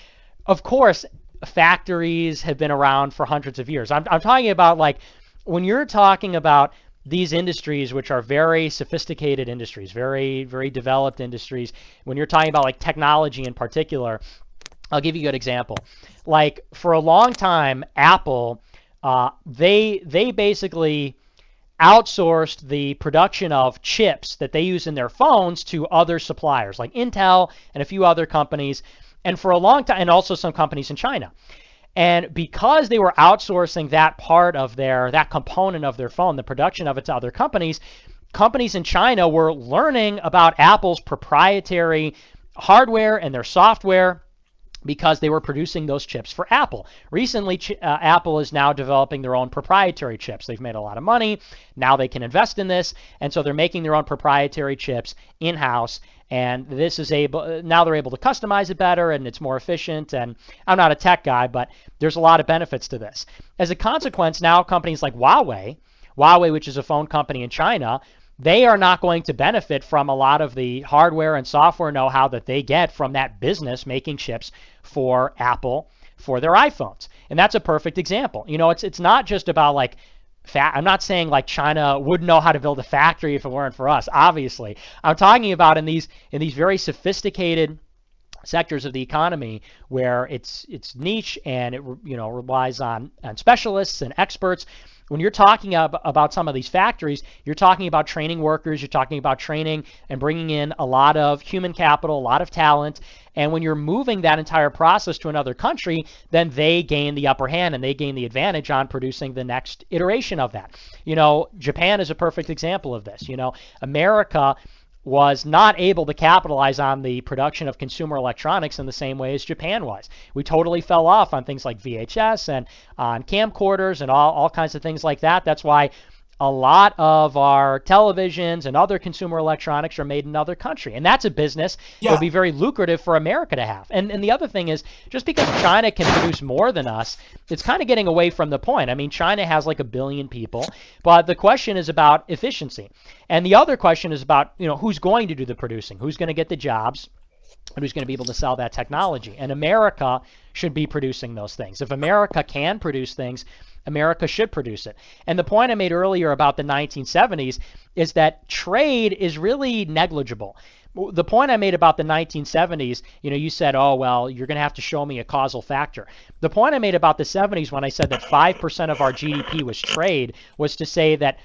of course, factories have been around for hundreds of years. I'm talking about, like, when you're talking about these industries, which are very sophisticated industries, very, very developed industries, when you're talking about, like, technology in particular, I'll give you a good example. Like, for a long time, Apple, they basically outsourced the production of chips that they use in their phones to other suppliers like Intel and a few other companies, and for a long time, and also some companies in China. And because they were outsourcing that part of that component of their phone, the production of it, to other companies in China were learning about Apple's proprietary hardware and their software, because they were producing those chips for Apple. Recently, Apple is now developing their own proprietary chips. They've made a lot of money. Now they can invest in this, and so they're making their own proprietary chips in-house, and now they're able to customize it better, and it's more efficient. And I'm not a tech guy, but there's a lot of benefits to this. As a consequence, now companies like Huawei, which is a phone company in China, they are not going to benefit from a lot of the hardware and software know-how that they get from that business making chips for Apple for their iPhones. And that's a perfect example. It's not just about, like, I'm not saying like China wouldn't know how to build a factory if it weren't for us, obviously. I'm talking about in these very sophisticated sectors of the economy where it's niche and it relies on specialists and experts. When you're talking about some of these factories, you're talking about training workers, you're talking about training and bringing in a lot of human capital, a lot of talent. And when you're moving that entire process to another country, then they gain the upper hand and they gain the advantage on producing the next iteration of that. Japan is a perfect example of this. America was not able to capitalize on the production of consumer electronics in the same way as Japan was. We totally fell off on things like VHS and on camcorders and all kinds of things like that. That's why a lot of our televisions and other consumer electronics are made in another country. And that's a business that would be very lucrative for America to have. And the other thing is, just because China can produce more than us, it's kind of getting away from the point. I mean, China has like 1 billion people, but the question is about efficiency. And the other question is about, who's going to do the producing, who's going to get the jobs, and who's going to be able to sell that technology. And America should be producing those things. If America can produce things, America should produce it. And the point I made earlier about the 1970s is that trade is really negligible. The point I made about the 1970s, you said, oh, well, you're going to have to show me a causal factor. The point I made about the 70s when I said that 5% of our GDP was trade was to say that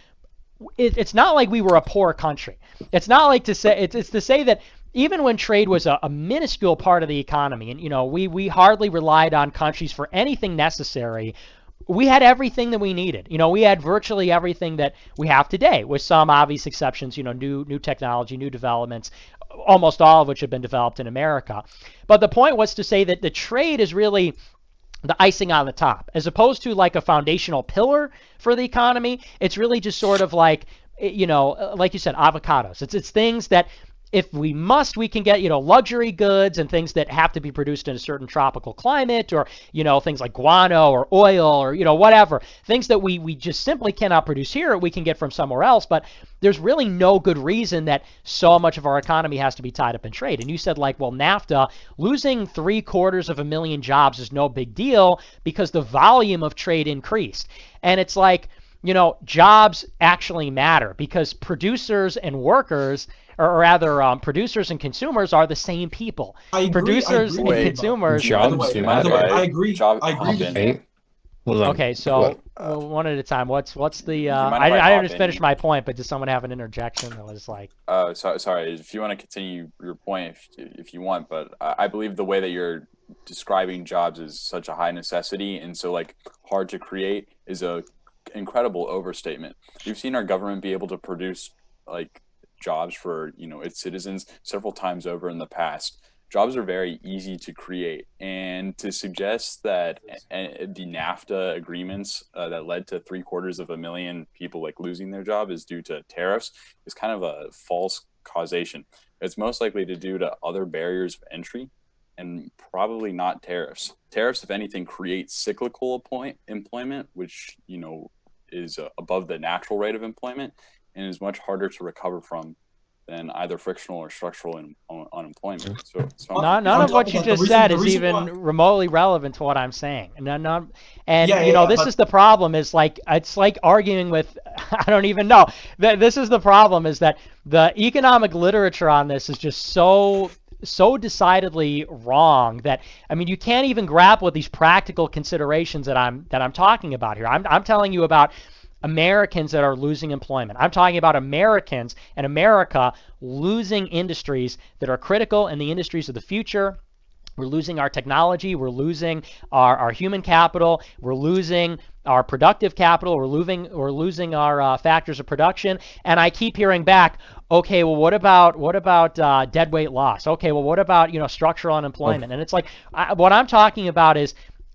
it's not like we were a poor country. It's not like to say, it's to say that even when trade was a minuscule part of the economy, and we hardly relied on countries for anything necessary, we had everything that we needed. We had virtually everything that we have today, with some obvious exceptions, new technology, new developments. almost all of which have been developed in America. But the point was to say that the trade is really the icing on the top, as opposed to like a foundational pillar for the economy. It's really just sort of like, like you said, avocados. It's things that if we must, we can get, luxury goods and things that have to be produced in a certain tropical climate, or, things like guano or oil or, whatever. Things that we just simply cannot produce here, we can get from somewhere else. But there's really no good reason that so much of our economy has to be tied up in trade. And you said, like, well, NAFTA, losing 750,000 jobs is no big deal because the volume of trade increased. And it's like, jobs actually matter because producers and workers, or rather, producers and consumers are the same people. Producers and consumers. Jobs matter. I agree. I agree with you. Okay, so one at a time. What's the? I didn't finish my point, but does someone have an interjection that was like? Sorry. If you want to continue your point, if you want, but I believe the way that you're describing jobs as such a high necessity and so like hard to create is a incredible overstatement. We've seen our government be able to produce like jobs for its citizens several times over in the past. Jobs are very easy to create, and to suggest that the NAFTA agreements that led to 750,000 people like losing their job is due to tariffs is kind of a false causation. It's most likely to due to other barriers of entry and probably not tariffs. Tariffs, if anything, create cyclical employment, which is above the natural rate of employment and is much harder to recover from than either frictional or structural unemployment. So none of what you just said is even remotely relevant to what I'm saying. This is the problem. Is like it's like arguing with I don't even know. This is the problem. Is that the economic literature on this is just so decidedly wrong that you can't even grapple with these practical considerations that I'm talking about here. I'm telling you about Americans that are losing employment. I'm talking about Americans and America losing industries that are critical in the industries of the future. We're losing our technology. We're losing our human capital. We're losing our productive capital. We're losing our factors of production. And I keep hearing back, okay, well, what about dead weight loss? Okay, well, what about structural unemployment? And it's like what I'm talking about is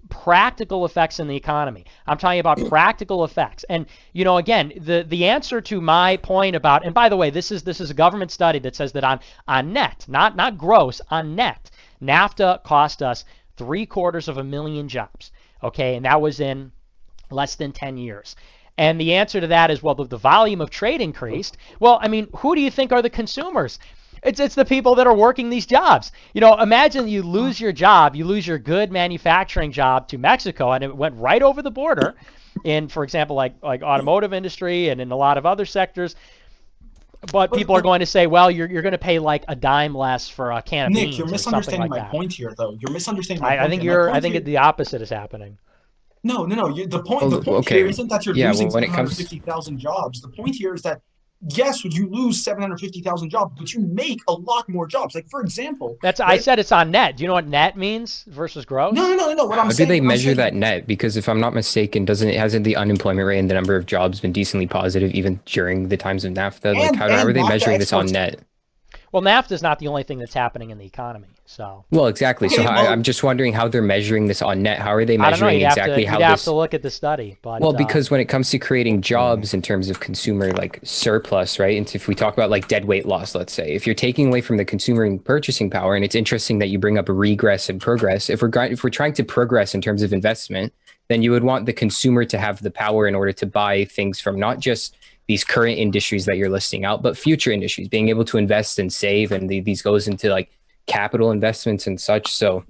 practical effects in the economy. I'm talking about practical effects. And again, the answer to my point about, and by the way, this is a government study that says that on net, not gross, on net, NAFTA cost us 750,000 jobs. Okay, and that was in less than 10 years. And the answer to that is, well, the volume of trade increased. Well, who do you think are the consumers? It's the people that are working these jobs. Imagine you lose your job, you lose your good manufacturing job to Mexico, and it went right over the border in, for example, like automotive industry and in a lot of other sectors. But people are going to say, well, you're going to pay like a dime less for a can of beans. Nick, you're misunderstanding my point here, though. You're misunderstanding my point. I think the opposite is happening. No. The point here isn't that you're losing 750,000 jobs. The point here is that yes, you lose 750,000 jobs, but you make a lot more jobs. Like, for example, I said it's on net. Do you know what net means versus gross? No. What I'm How saying, do they measure that net? Because if I'm not mistaken, hasn't the unemployment rate and the number of jobs been decently positive even during the times of NAFTA? Like, how are they measuring this on net? Well, NAFTA is not the only thing that's happening in the economy. So. Well, exactly. Okay, I'm just wondering how they're measuring this on net. How are they measuring exactly how this? You'd have to look at the study. But, well, because when it comes to creating jobs in terms of consumer like surplus, right? And if we talk about like dead weight loss, let's say, if you're taking away from the consumer and purchasing power, and it's interesting that you bring up regress and progress. If we're trying to progress in terms of investment, then you would want the consumer to have the power in order to buy things from not just these current industries that you're listing out, but future industries, being able to invest and save, and these goes into like capital investments and such. So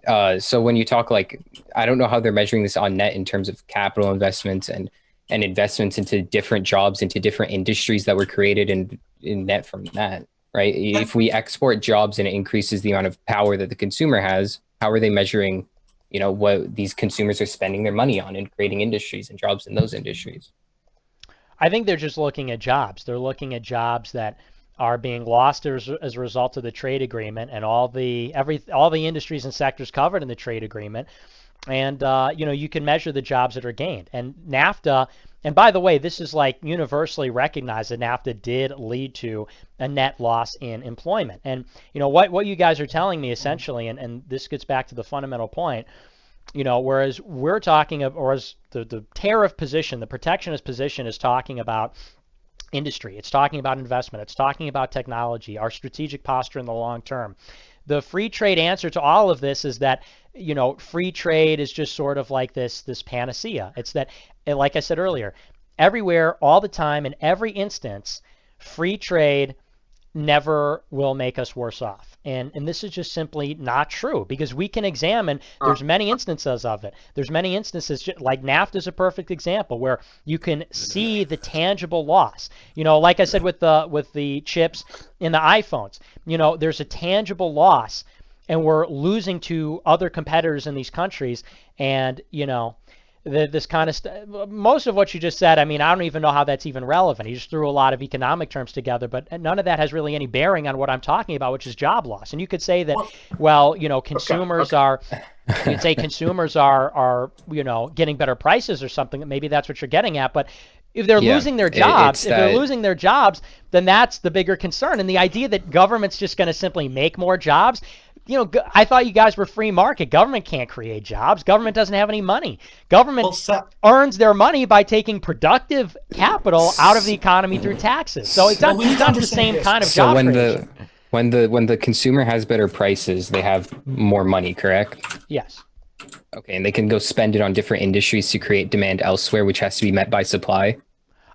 when you talk like, I don't know how they're measuring this on net in terms of capital investments and investments into different jobs, into different industries that were created in net from that, right? If we export jobs and it increases the amount of power that the consumer has, how are they measuring, what these consumers are spending their money on and creating industries and jobs in those industries? I think they're just looking at jobs. They're looking at jobs that are being lost as a result of the trade agreement and all the industries and sectors covered in the trade agreement. And you can measure the jobs that are gained. And NAFTA And by the way, this is like universally recognized that NAFTA did lead to a net loss in employment. And what you guys are telling me essentially, and this gets back to the fundamental point, whereas we're talking of, or as the tariff position, the protectionist position is talking about industry, it's talking about investment, it's talking about technology, our strategic posture in the long term. The free trade answer to all of this is that free trade is just sort of like this panacea. It's that, like I said earlier, everywhere, all the time, in every instance, free trade never will make us worse off. And this is just simply not true, because we can examine, there's many instances of it. There's many instances, like NAFTA is a perfect example, where you can see the tangible loss. Like I said with the chips in the iPhones, there's a tangible loss, and we're losing to other competitors in these countries. And, this kind of most of what you just said, I mean, I don't even know how that's even relevant. You just threw a lot of economic terms together, but none of that has really any bearing on what I'm talking about, which is job loss. And you could say that, consumers are, you'd say consumers are getting better prices or something. Maybe that's what you're getting at. But if they're losing their jobs, then that's the bigger concern. And the idea that government's just going to simply make more jobs, I thought you guys were free market. Government can't create jobs. Government doesn't have any money. Government earns their money by taking productive capital out of the economy through taxes. So it's not the same kind of job creation. When the consumer has better prices, they have more money, correct? Yes. Okay, and they can go spend it on different industries to create demand elsewhere, which has to be met by supply.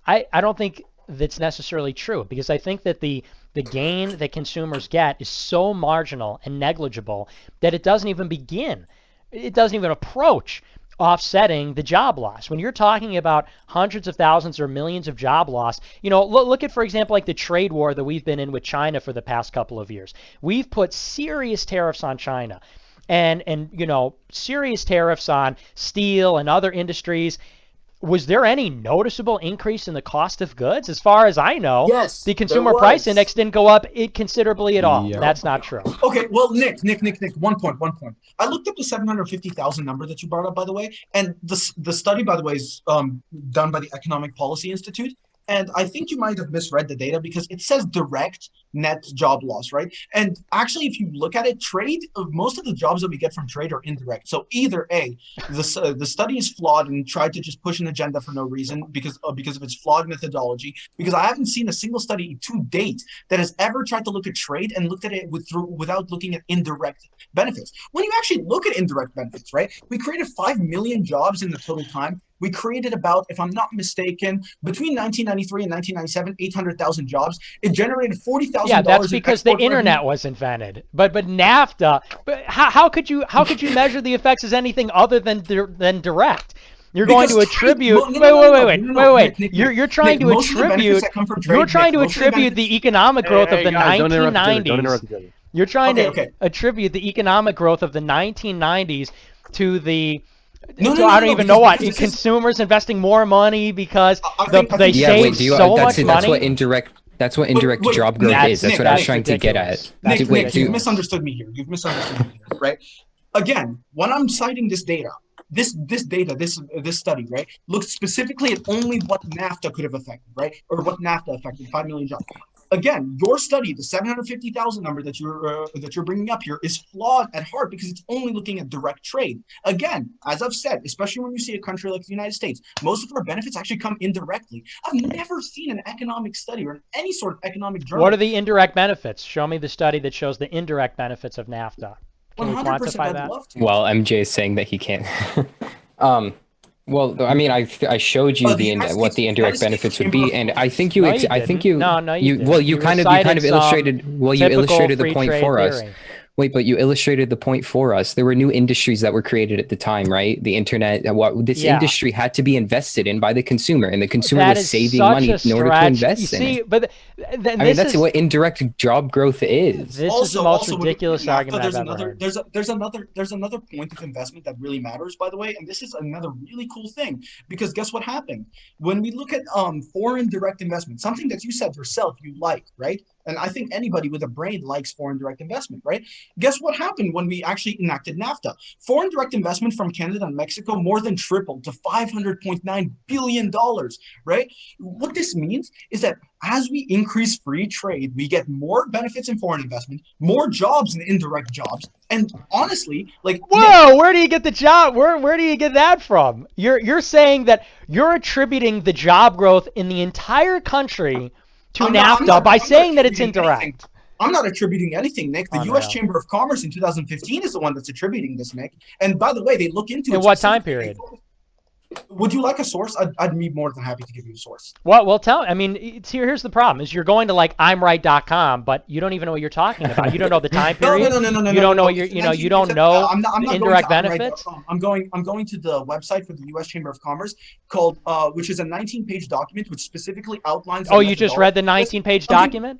I don't think that's necessarily true, because I think that the gain that consumers get is so marginal and negligible that it doesn't even begin. It doesn't even approach offsetting the job loss. When you're talking about hundreds of thousands or millions of job loss, look at, for example, like the trade war that we've been in with China for the past couple of years. We've put serious tariffs on China, and serious tariffs on steel and other industries. Was there any noticeable increase in the cost of goods? As far as I know, yes, the consumer price index didn't go up considerably at all. Yeah. That's not true. Okay, well, Nick, one point. I looked up the 750,000 number that you brought up, by the way, and the study, by the way, is done by the Economic Policy Institute. And I think you might have misread the data, because it says direct net job loss, right? And actually, if you look at it, most of the jobs that we get from trade are indirect. So either A, the study is flawed and tried to just push an agenda for no reason because of its flawed methodology, because I haven't seen a single study to date that has ever tried to look at trade and looked at it without looking at indirect benefits. When you actually look at indirect benefits, right, we created 5 million jobs in the total time. We created about, if I'm not mistaken, between 1993 and 1997, 800,000 jobs. It generated $40,000. Yeah, that's because the internet was invented. But NAFTA, how could you measure the effects as anything other than direct? You're going to attribute. Wait. You're trying to attribute. You're trying to attribute the economic growth of the 1990s. You're trying to attribute the economic growth of the 1990s to the. I don't even know what. Consumers investing more money because they save so much money. That's what indirect job growth is. That's what I was trying to get at. Nick, you've misunderstood me here. Right? Again, when I'm citing this data, this study, right, looks specifically at only what NAFTA could have affected, right, or what NAFTA affected, 5 million jobs. Again, your study, the 750,000 number that you're bringing up here, is flawed at heart, because it's only looking at direct trade. Again, as I've said, especially when you see a country like the United States, most of our benefits actually come indirectly. I've never seen an economic study or any sort of economic journal. What are the indirect benefits? Show me the study that shows the indirect benefits of NAFTA. Can we quantify that? Well, MJ is saying that he can't. Well, I mean, I showed you what the indirect benefits would be, and I think you kind of illustrated the point for us. Wait, but you illustrated the point for us. There were new industries that were created at the time, right? The internet, industry had to be invested in by the consumer, and the consumer was saving money in order to invest in it. But that's what indirect job growth is. This is the most ridiculous argument I've ever heard. There's another point of investment that really matters, by the way, and this is another really cool thing, because guess what happened? When we look at foreign direct investment, something that you said yourself you like, right? And I think anybody with a brain likes foreign direct investment, right? Guess what happened when we actually enacted NAFTA? Foreign direct investment from Canada and Mexico more than tripled to $500.9 billion, right? What this means is that as we increase free trade, we get more benefits in foreign investment, more jobs in indirect jobs. And honestly, like, whoa, where do you get the job? Where do you get that from? You're saying that you're attributing the job growth in the entire country to NAFTA by saying that it's indirect. I'm not attributing anything, Nick. The U.S. Chamber of Commerce in 2015 is the one that's attributing this, Nick. And by the way, they look into it. In what time period? Would you like a source? I'd be more than happy to give you a source. Well, I mean, here's the problem: is you're going to like I'mRight.com, but you don't even know what you're talking about. You don't know the time period. No. You don't know you don't know the indirect benefits. I'm going to the website for the U.S. Chamber of Commerce called, which is a 19-page document which specifically outlines. Oh, you just read the 19-page document?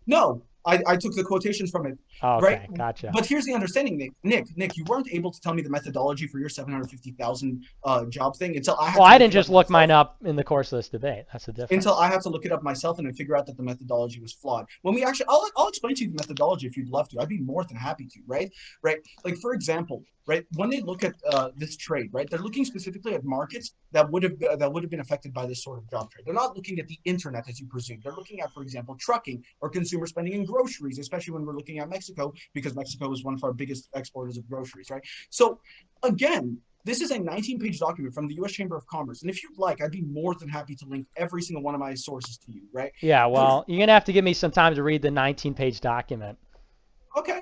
No. I took the quotations from it. Oh, okay, right? Gotcha. But here's the understanding, Nick, you weren't able to tell me the methodology for your 750,000 job thing until I had I didn't just look mine up in the course of this debate. That's the difference. Until I have to look it up myself and then figure out that the methodology was flawed. When we actually, I'll explain to you the methodology if you'd love to. I'd be more than happy to, right? Like, for example, right, when they look at this trade, right, they're looking specifically at markets that would have been affected by this sort of job trade. They're not looking at the internet, as you presume. They're looking at, for example, trucking or consumer spending in groceries, especially when we're looking at Mexico, because Mexico is one of our biggest exporters of groceries, right? So again, this is a 19-page document from the U.S. Chamber of Commerce. And if you'd like, I'd be more than happy to link every single one of my sources to you, right? Yeah, well, you're going to have to give me some time to read the 19-page document. Okay.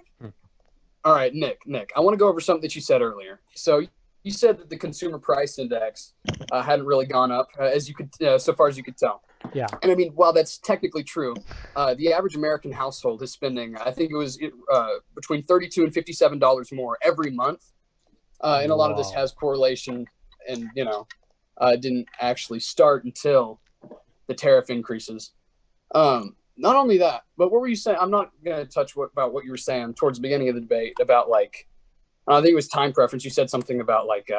All right, Nick, I want to go over something that you said earlier. So you said that the consumer price index hadn't really gone up, as you could, so far as you could tell. Yeah. And I mean, while that's technically true, the average American household is spending, I think it was between $32 and $57 more every month. And a lot of this has correlation and, didn't actually start until the tariff increases. Not only that, but what were you saying? I'm not going to touch about what you were saying towards the beginning of the debate about, like, I think it was time preference. You said something about, like,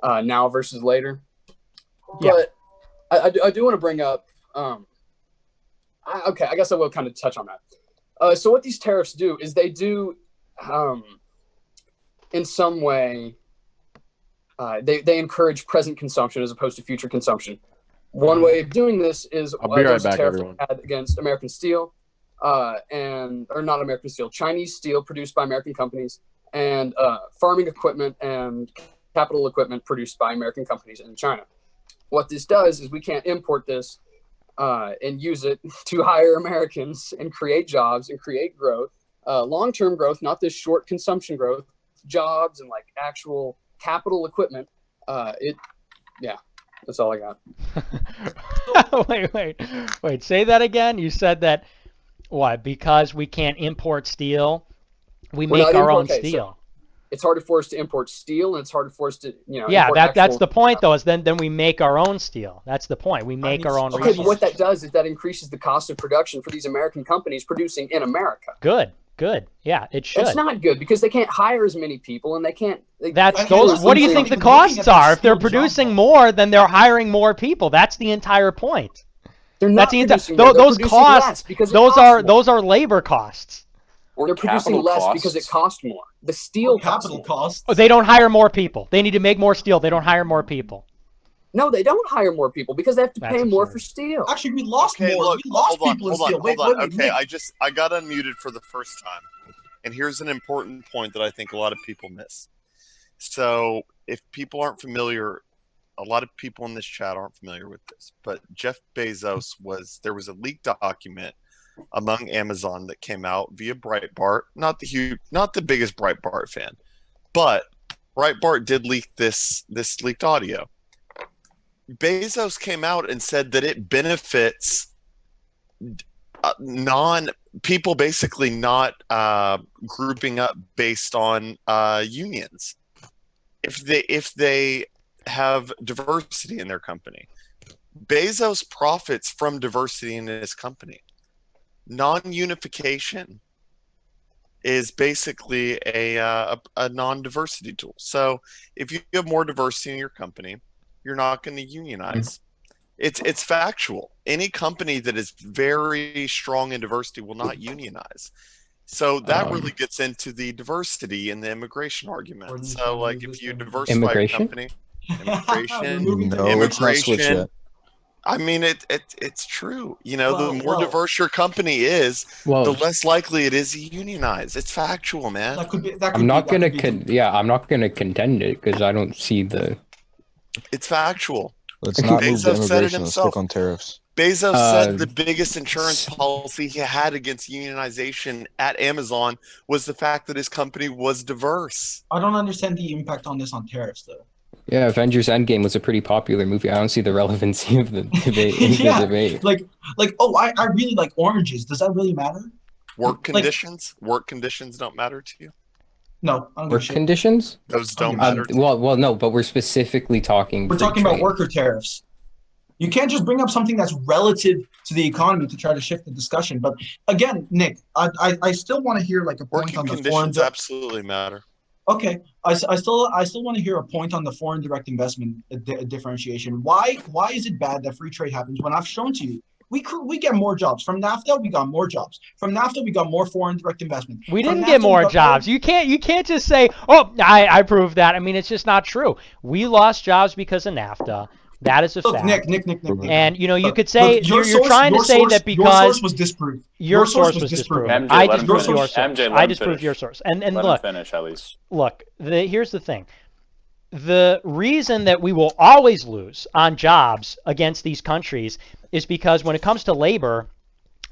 now versus later. Yeah. But I do want to bring up, okay, I guess I will kind of touch on that. So what these tariffs do is they do, in some way, they encourage present consumption as opposed to future consumption. One way of doing this is I'll be right back, everyone. Against American steel, or not American steel, Chinese steel produced by American companies, and farming equipment and capital equipment produced by American companies in China. What this does is we can't import this and use it to hire Americans and create jobs and create growth, long-term growth, not this short consumption growth, jobs and like actual capital equipment. Yeah. That's all I got. Wait. Say that again. You said that what? Because we can't import steel, we make our own steel. So it's harder for us to import steel, and it's harder for us to, Yeah, that's the point, though. Is then we make our own steel. That's the point. We make our own. Okay, but what that does is that increases the cost of production for these American companies producing in America. Good. Yeah, it should. It's not good because they can't hire as many people, and they can't. What do you think the costs are? If they're producing more, then they're hiring more people. That's the entire point. They're not producing those costs. Those are labor costs. Or they're producing less because it costs more. The steel capital costs. Oh, they don't hire more people. They need to make more steel. They don't hire more people. No, they don't hire more people because they have to pay more for steel. Actually, we lost more. Look, we lost people in steel. Hold on. Okay, I got unmuted for the first time. And here's an important point that I think a lot of people miss. So if people aren't familiar, a lot of people in this chat aren't familiar with this, but Jeff Bezos there was a leaked document among Amazon that came out via Breitbart, not the biggest Breitbart fan, but Breitbart did leak this leaked audio. Bezos came out and said that it benefits people basically not grouping up based on unions if they have diversity in their company. Bezos profits from diversity in his company. Non-unification is basically a non-diversity tool. So if you have more diversity in your company, you're not going to unionize. It's factual. Any company that is very strong in diversity will not unionize. So that really gets into the diversity and the immigration argument. So, like, if you diversify your Immigration? company, immigration, No, let's not switch immigration. yet. I mean, it's true. You know, the more Well, diverse your company is, the Well, less likely it is to unionize. It's factual, man. that could be. I'm not gonna I'm not gonna contend it because I don't see the. It's factual. Let's not move to Bezos said it immigration. Let's himself. stick on tariffs. Bezos Uh, said the biggest insurance policy he had against unionization at Amazon was the fact that his company was diverse. I don't understand the impact on this on tariffs, though. Yeah, Avengers Endgame was a pretty popular movie. I don't see the relevancy of the debate. Yeah. The debate. Like, oh, I really like oranges. Does that really matter? Work Like- conditions? Work conditions don't matter to you? No, I don't give a Work shit. conditions? Those don't Um, matter to you? Well, no, but we're specifically talking. We're free talking about trade. worker tariffs. You can't just bring up something that's relative to the economy to try to shift the discussion. But again, Nick, I still want to hear like a point Working on the foreign. conditions absolutely matter. Okay, I still want to hear a point on the foreign direct investment differentiation. Why is it bad that free trade happens when I've shown to you we get more jobs from NAFTA? We got more jobs from NAFTA. We got more foreign direct investment. We From didn't NAFTA, get more got jobs. You can't just say, "Oh, I proved that." I mean, it's just not true. We lost jobs because of NAFTA. That is a Look, fact. Nick. And you Look, could say look, your you're source- trying to your say source- that your because source was disproved. your source was disproven. MJ, I let him disproved finish. your source. MJ, let I him disproved finish. your source. And Let look, him finish at least. look. Here's the thing. The reason that we will always lose on jobs against these countries is because when it comes to labor,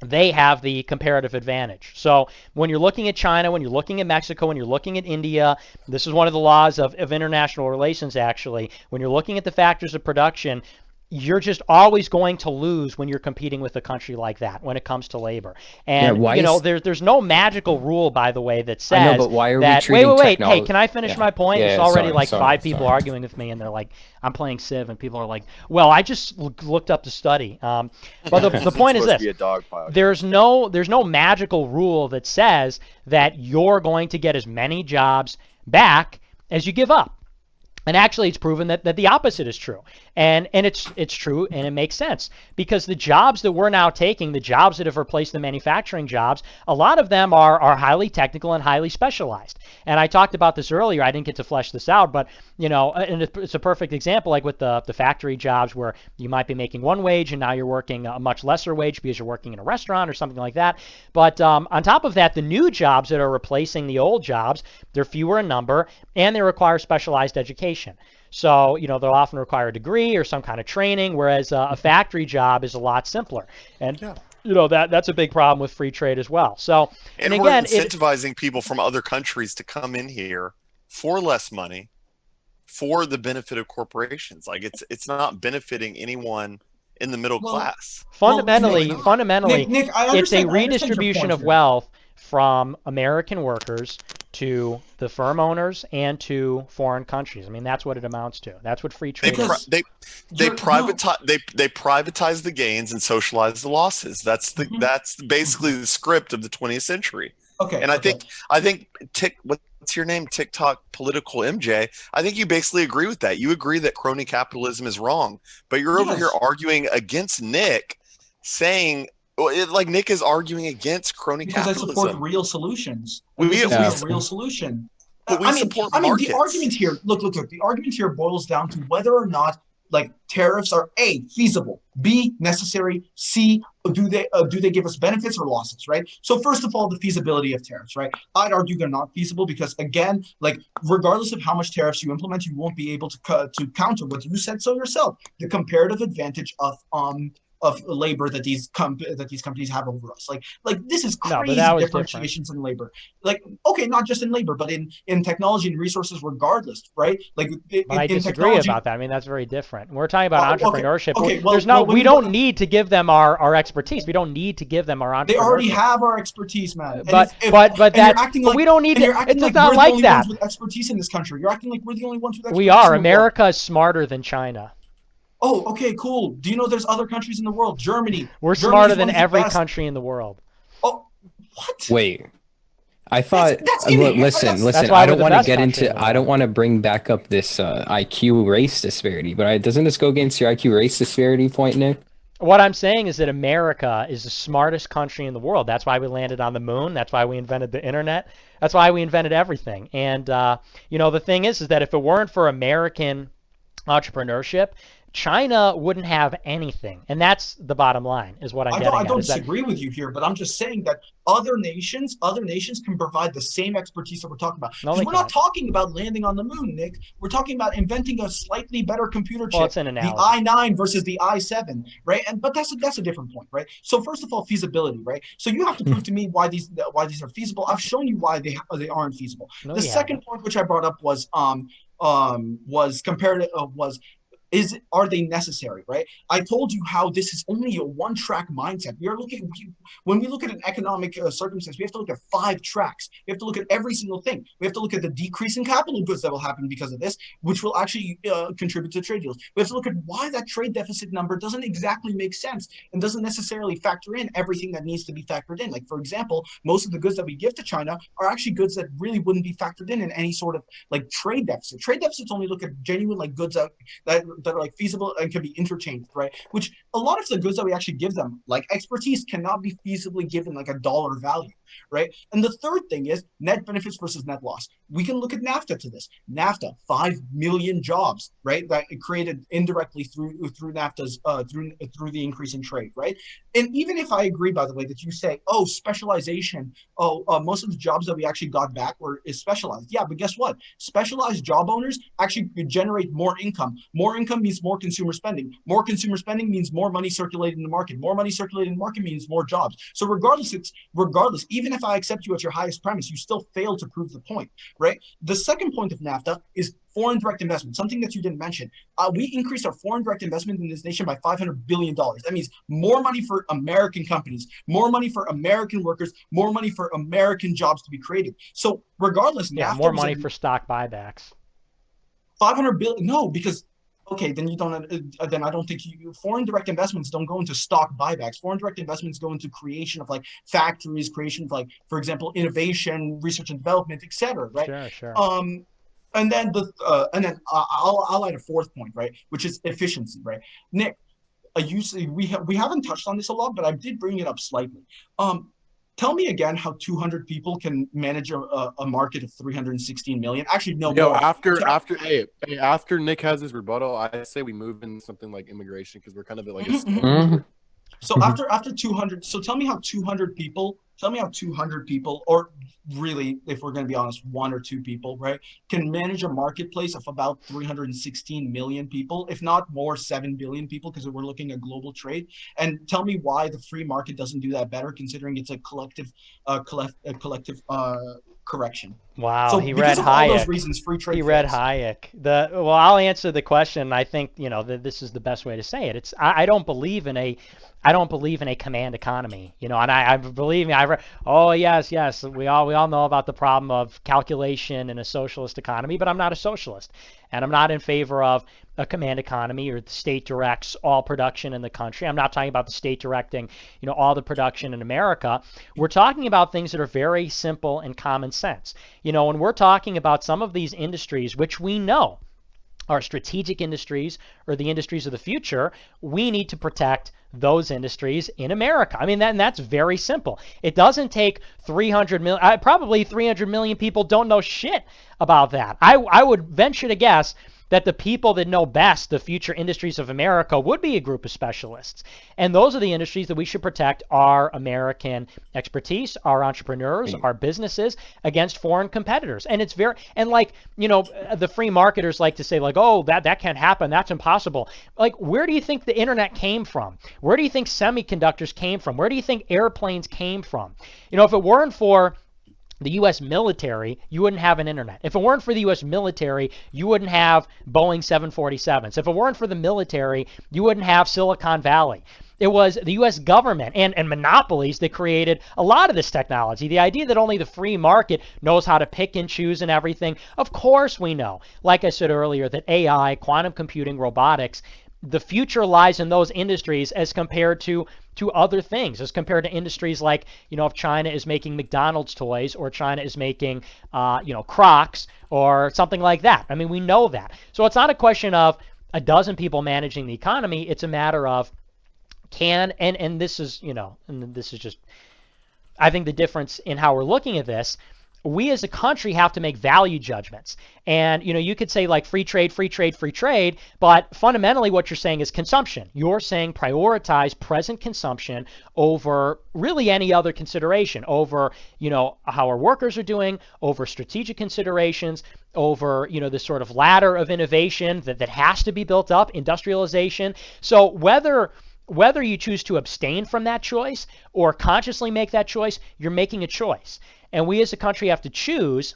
they have the comparative advantage. So when you're looking at China, when you're looking at Mexico, when you're looking at India, this is one of the laws of international relations, actually. When you're looking at the factors of production, you're just always going to lose when you're competing with a country like that when it comes to labor. And, why is- there's no magical rule, by the way, that says I know, but why are we that, treating wait, technology? hey, can I finish Yeah. my point? Yeah, There's already sorry, five people arguing with me, and they're like, I'm playing Civ, and people are like, well, I just looked up the study. But the point is Supposed this. to be a dog pile. There's no magical rule that says that you're going to get as many jobs back as you give up. And actually, it's proven that the opposite is true. And it's true, and it makes sense. Because the jobs that we're now taking, the jobs that have replaced the manufacturing jobs, a lot of them are highly technical and highly specialized. And I talked about this earlier. I didn't get to flesh this out, but, and it's a perfect example, like with the factory jobs where you might be making one wage and now you're working a much lesser wage because you're working in a restaurant or something like that. But on top of that, the new jobs that are replacing the old jobs, they're fewer in number, and they require specialized education. So, they'll often require a degree or some kind of training, whereas a factory job is a lot simpler. And, that's a big problem with free trade as well. So, And again, we're incentivizing people from other countries to come in here for less money for the benefit of corporations. Like it's not benefiting anyone in the middle class. fundamentally, Nick, it's I a understand your redistribution point of here. wealth from American workers to the firm owners and to foreign countries. I mean, that's what it amounts to. That's what free They trade is. privatize the gains and socialize the losses. That's basically the script of the 20th century. Okay. And I think what's your name? TikTok political MJ. I think you basically agree with that. You agree that crony capitalism is wrong, but you're over here arguing against Nick, saying like Nick is arguing against crony because capitalism. I support real solutions. We This is support- a real solution. But we support the markets. argument here. Look. The argument here boils down to whether or not tariffs are A, feasible, B, necessary, C, do they give us benefits or losses, right? So first of all, the feasibility of tariffs, right? I'd argue they're not feasible because again, regardless of how much tariffs you implement, you won't be able to counter what you said so yourself, the comparative advantage of labor that these companies have over us. This is crazy differentiations in labor. Okay, not just in labor, but in technology and resources regardless, right? But I disagree about that. I mean, that's very different. We're talking about entrepreneurship. Okay, we don't need to give them our expertise. We don't need to give them our entrepreneurship. They already have our expertise, man. But we don't need to. It's not like that. With expertise in this country, you're acting like we're the only ones with expertise. We are. America is smarter than China. Oh, okay, cool. Do you know there's other countries in the world? Germany. We're smarter than every country in the world. Oh, what? Wait. I thought. That's inherent. Listen. That's I why we're don't the want to best get country in into. the I don't world. want to bring back up this IQ race disparity. But doesn't this go against your IQ race disparity point, Nick? What I'm saying is that America is the smartest country in the world. That's why we landed on the moon. That's why we invented the internet. That's why we invented everything. And the thing is that if it weren't for American entrepreneurship, China wouldn't have anything. And that's the bottom line, is what I'm getting I at. don't Is that disagree with you here, but I'm just saying that other nations can provide the same expertise that we're talking about. No, Because they we're not can't. talking about landing on the moon, Nick. We're talking about inventing a slightly better computer Well, chip, it's an the analogy. i9 versus the i7, right? But that's a different point, right? So first of all, feasibility, right? So you have to prove to me why these are feasible. I've shown you why they aren't feasible. No, The you second haven't. point which I brought up was comparative are they necessary, right? I told you how this is only a one-track mindset. When we look at an economic circumstance, we have to look at 5 tracks. We have to look at every single thing. We have to look at the decrease in capital goods that will happen because of this, which will actually contribute to trade deals. We have to look at why that trade deficit number doesn't exactly make sense and doesn't necessarily factor in everything that needs to be factored in. Like, for example, most of the goods that we give to China are actually goods that really wouldn't be factored in any sort of like trade deficit. Trade deficits only look at genuine like goods that are like feasible and can be interchanged, right? Which a lot of the goods that we actually give them, like expertise, cannot be feasibly given like a dollar value, right? And the third thing is net benefits versus net loss. We can look at NAFTA to this. NAFTA, 5 million jobs, right? That it created indirectly through NAFTA's through the increase in trade, right? And even if I agree, by the way, that you say, oh, specialization, most of the jobs that we actually got back is specialized. Yeah, but guess what? Specialized job owners actually generate more income. More income means more consumer spending. More consumer spending means more money circulating in the market. More money circulating in the market means more jobs. So regardless, even if I accept you at your highest premise, you still fail to prove the point, right? The second point of NAFTA is foreign direct investment, something that you didn't mention. We increased our foreign direct investment in this nation by $500 billion. That means more money for American companies, more money for American workers, more money for American jobs to be created. So regardless, Yeah, NAFTA more was money for stock buybacks. 500 billion. No, because okay, then you don't. Then I don't think foreign direct investments don't go into stock buybacks. Foreign direct investments go into creation of like factories, creation of like, for example, innovation, research and development, etc. Right? Sure, sure. And then I'll add a fourth point, right, which is efficiency, right? Nick, we haven't touched on this a lot, but I did bring it up slightly. Tell me again how 200 people can manage a market of 316 million. Actually, no Yo, more. after Nick has his rebuttal, I say we move in something like immigration because we're kind of at like a Mhm. So after 200, so tell me how 200 people, or really, if we're going to be honest, 1 or 2 people, right, can manage a marketplace of about 316 million people, if not more, 7 billion people, because we're looking at global trade. And tell me why the free market doesn't do that better, considering it's a collective correction. Wow, So he because read of all those Hayek. reasons, free trade He read fails. Hayek. Well, I'll answer the question. I think that this is the best way to say it. I don't believe in a command economy. And I believe me. Oh yes, we all know about the problem of calculation in a socialist economy, but I'm not a socialist, and I'm not in favor of a command economy or the state directs all production in the country. I'm not talking about the state directing all the production in America. We're talking about things that are very simple and common sense. When we're talking about some of these industries, which we know are strategic industries or the industries of the future, we need to protect those industries in America. I mean, that's very simple. It doesn't take 300 million, probably 300 million people don't know shit about that. I would venture to guess that the people that know best the future industries of America would be a group of specialists. And those are the industries that we should protect our American expertise, our entrepreneurs, our businesses against foreign competitors. And it's the free marketers like to say like, oh, that can't happen. That's impossible. Like, where do you think the internet came from? Where do you think semiconductors came from? Where do you think airplanes came from? If it weren't for the U.S. military, you wouldn't have an internet. If it weren't for the U.S. military, you wouldn't have Boeing 747s. If it weren't for the military, you wouldn't have Silicon Valley. It was the U.S. government and monopolies that created a lot of this technology. The idea that only the free market knows how to pick and choose and everything, of course we know. Like I said earlier, that AI, quantum computing, robotics, the future lies in those industries as compared to other things, as compared to industries like, if China is making McDonald's toys or China is making, Crocs or something like that. I mean, we know that. So it's not a question of a dozen people managing the economy. It's a matter of and this is, and this is just, I think the difference in how we're looking at this. We as a country have to make value judgments. And, you could say like free trade, free trade, free trade, but fundamentally what you're saying is consumption. You're saying prioritize present consumption over really any other consideration, over, how our workers are doing, over strategic considerations, over, this sort of ladder of innovation that has to be built up, industrialization. So whether you choose to abstain from that choice or consciously make that choice, you're making a choice. And we as a country have to choose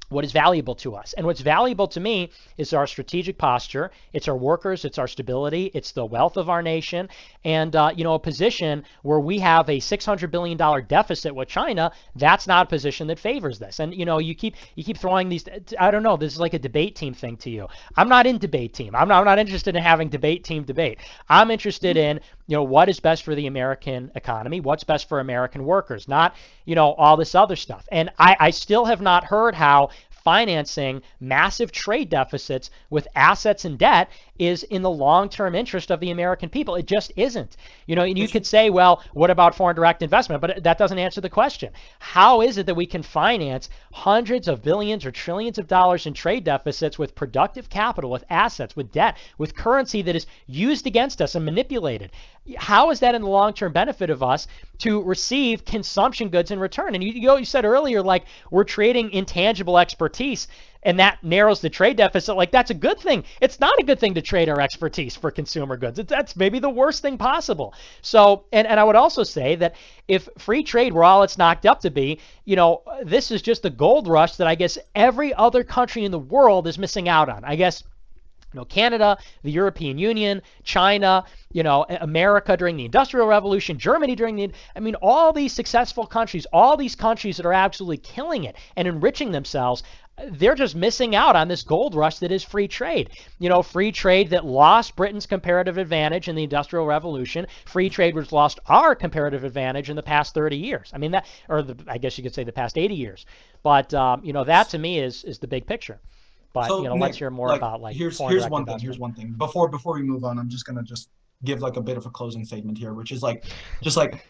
what is valuable to us. And what's valuable to me is our strategic posture. It's our workers. It's our stability. It's the wealth of our nation. And, a position where we have a $600 billion deficit with China, that's not a position that favors this. And, you keep throwing these, I don't know, this is like a debate team thing to you. I'm not in debate team. I'm not interested in having debate team debate. I'm interested in, what is best for the American economy, what's best for American workers, not, all this other stuff. And I still have not heard how financing massive trade deficits with assets and debt is in the long-term interest of the American people. It just isn't. And you could say, well, what about foreign direct investment? But that doesn't answer the question. How is it that we can finance hundreds of billions or trillions of dollars in trade deficits with productive capital, with assets, with debt, with currency that is used against us and manipulated? How is that in the long-term benefit of us to receive consumption goods in return? And you said earlier, like, we're trading intangible expertise, and that narrows the trade deficit. Like, that's a good thing. It's not a good thing to trade our expertise for consumer goods. That's maybe the worst thing possible. So, and I would also say that if free trade were all it's knocked up to be, this is just the gold rush that I guess every other country in the world is missing out on. I guess, Canada, the European Union, China, America during the Industrial Revolution, Germany all these successful countries, all these countries that are absolutely killing it and enriching themselves, they're just missing out on this gold rush that is free trade. Free trade that lost Britain's comparative advantage in the Industrial Revolution. Free trade which lost our comparative advantage in the past 30 years. I guess you could say the past 80 years. But, that to me is the big picture. But, So, let's Nick, hear more about here's foreign direct one investment. thing. Here's one thing. Before we move on, I'm just gonna give like a bit of a closing statement here, which is just like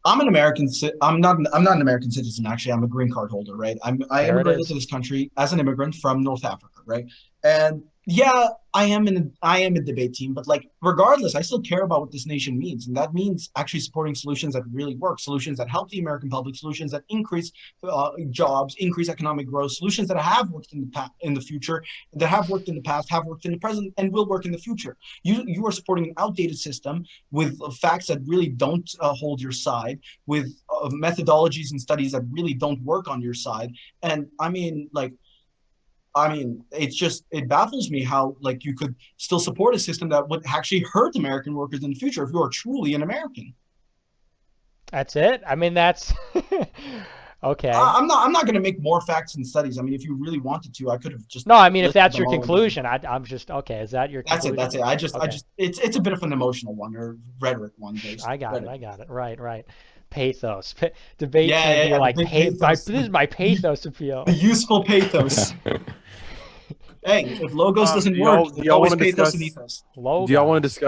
I'm an American. I'm not an American citizen. Actually, I'm a green card holder, right? I There it immigrated is. to this country as an immigrant from North Africa, right? And yeah, I am a debate team, but like regardless, I still care about what this nation means, and that means actually supporting solutions that really work, solutions that help the American public, solutions that increase jobs, increase economic growth, solutions that have worked in the future, that have worked in the past, have worked in the present, and will work in the future. You are supporting an outdated system with facts that really don't hold your side, with methodologies and studies that really don't work on your side, and it baffles me how like you could still support a system that would actually hurt American workers in the future if you are truly an American. That's it? That's okay. I'm not going to make more facts and studies. If you really wanted to, I could have just. No, if listed that's them your all in conclusion, I'm just okay. Is that your conclusion? That's it. I just Okay. it's a bit of an emotional one or rhetoric one based. I got it. Right. Pathos. Debate Yeah, can be yeah, like the big pathos. this is my pathos appeal. The useful pathos. Hey, if logos doesn't do y'all- work, do there's y'all always wanna pathos discuss- and ethos. Logo. Do y'all want to discuss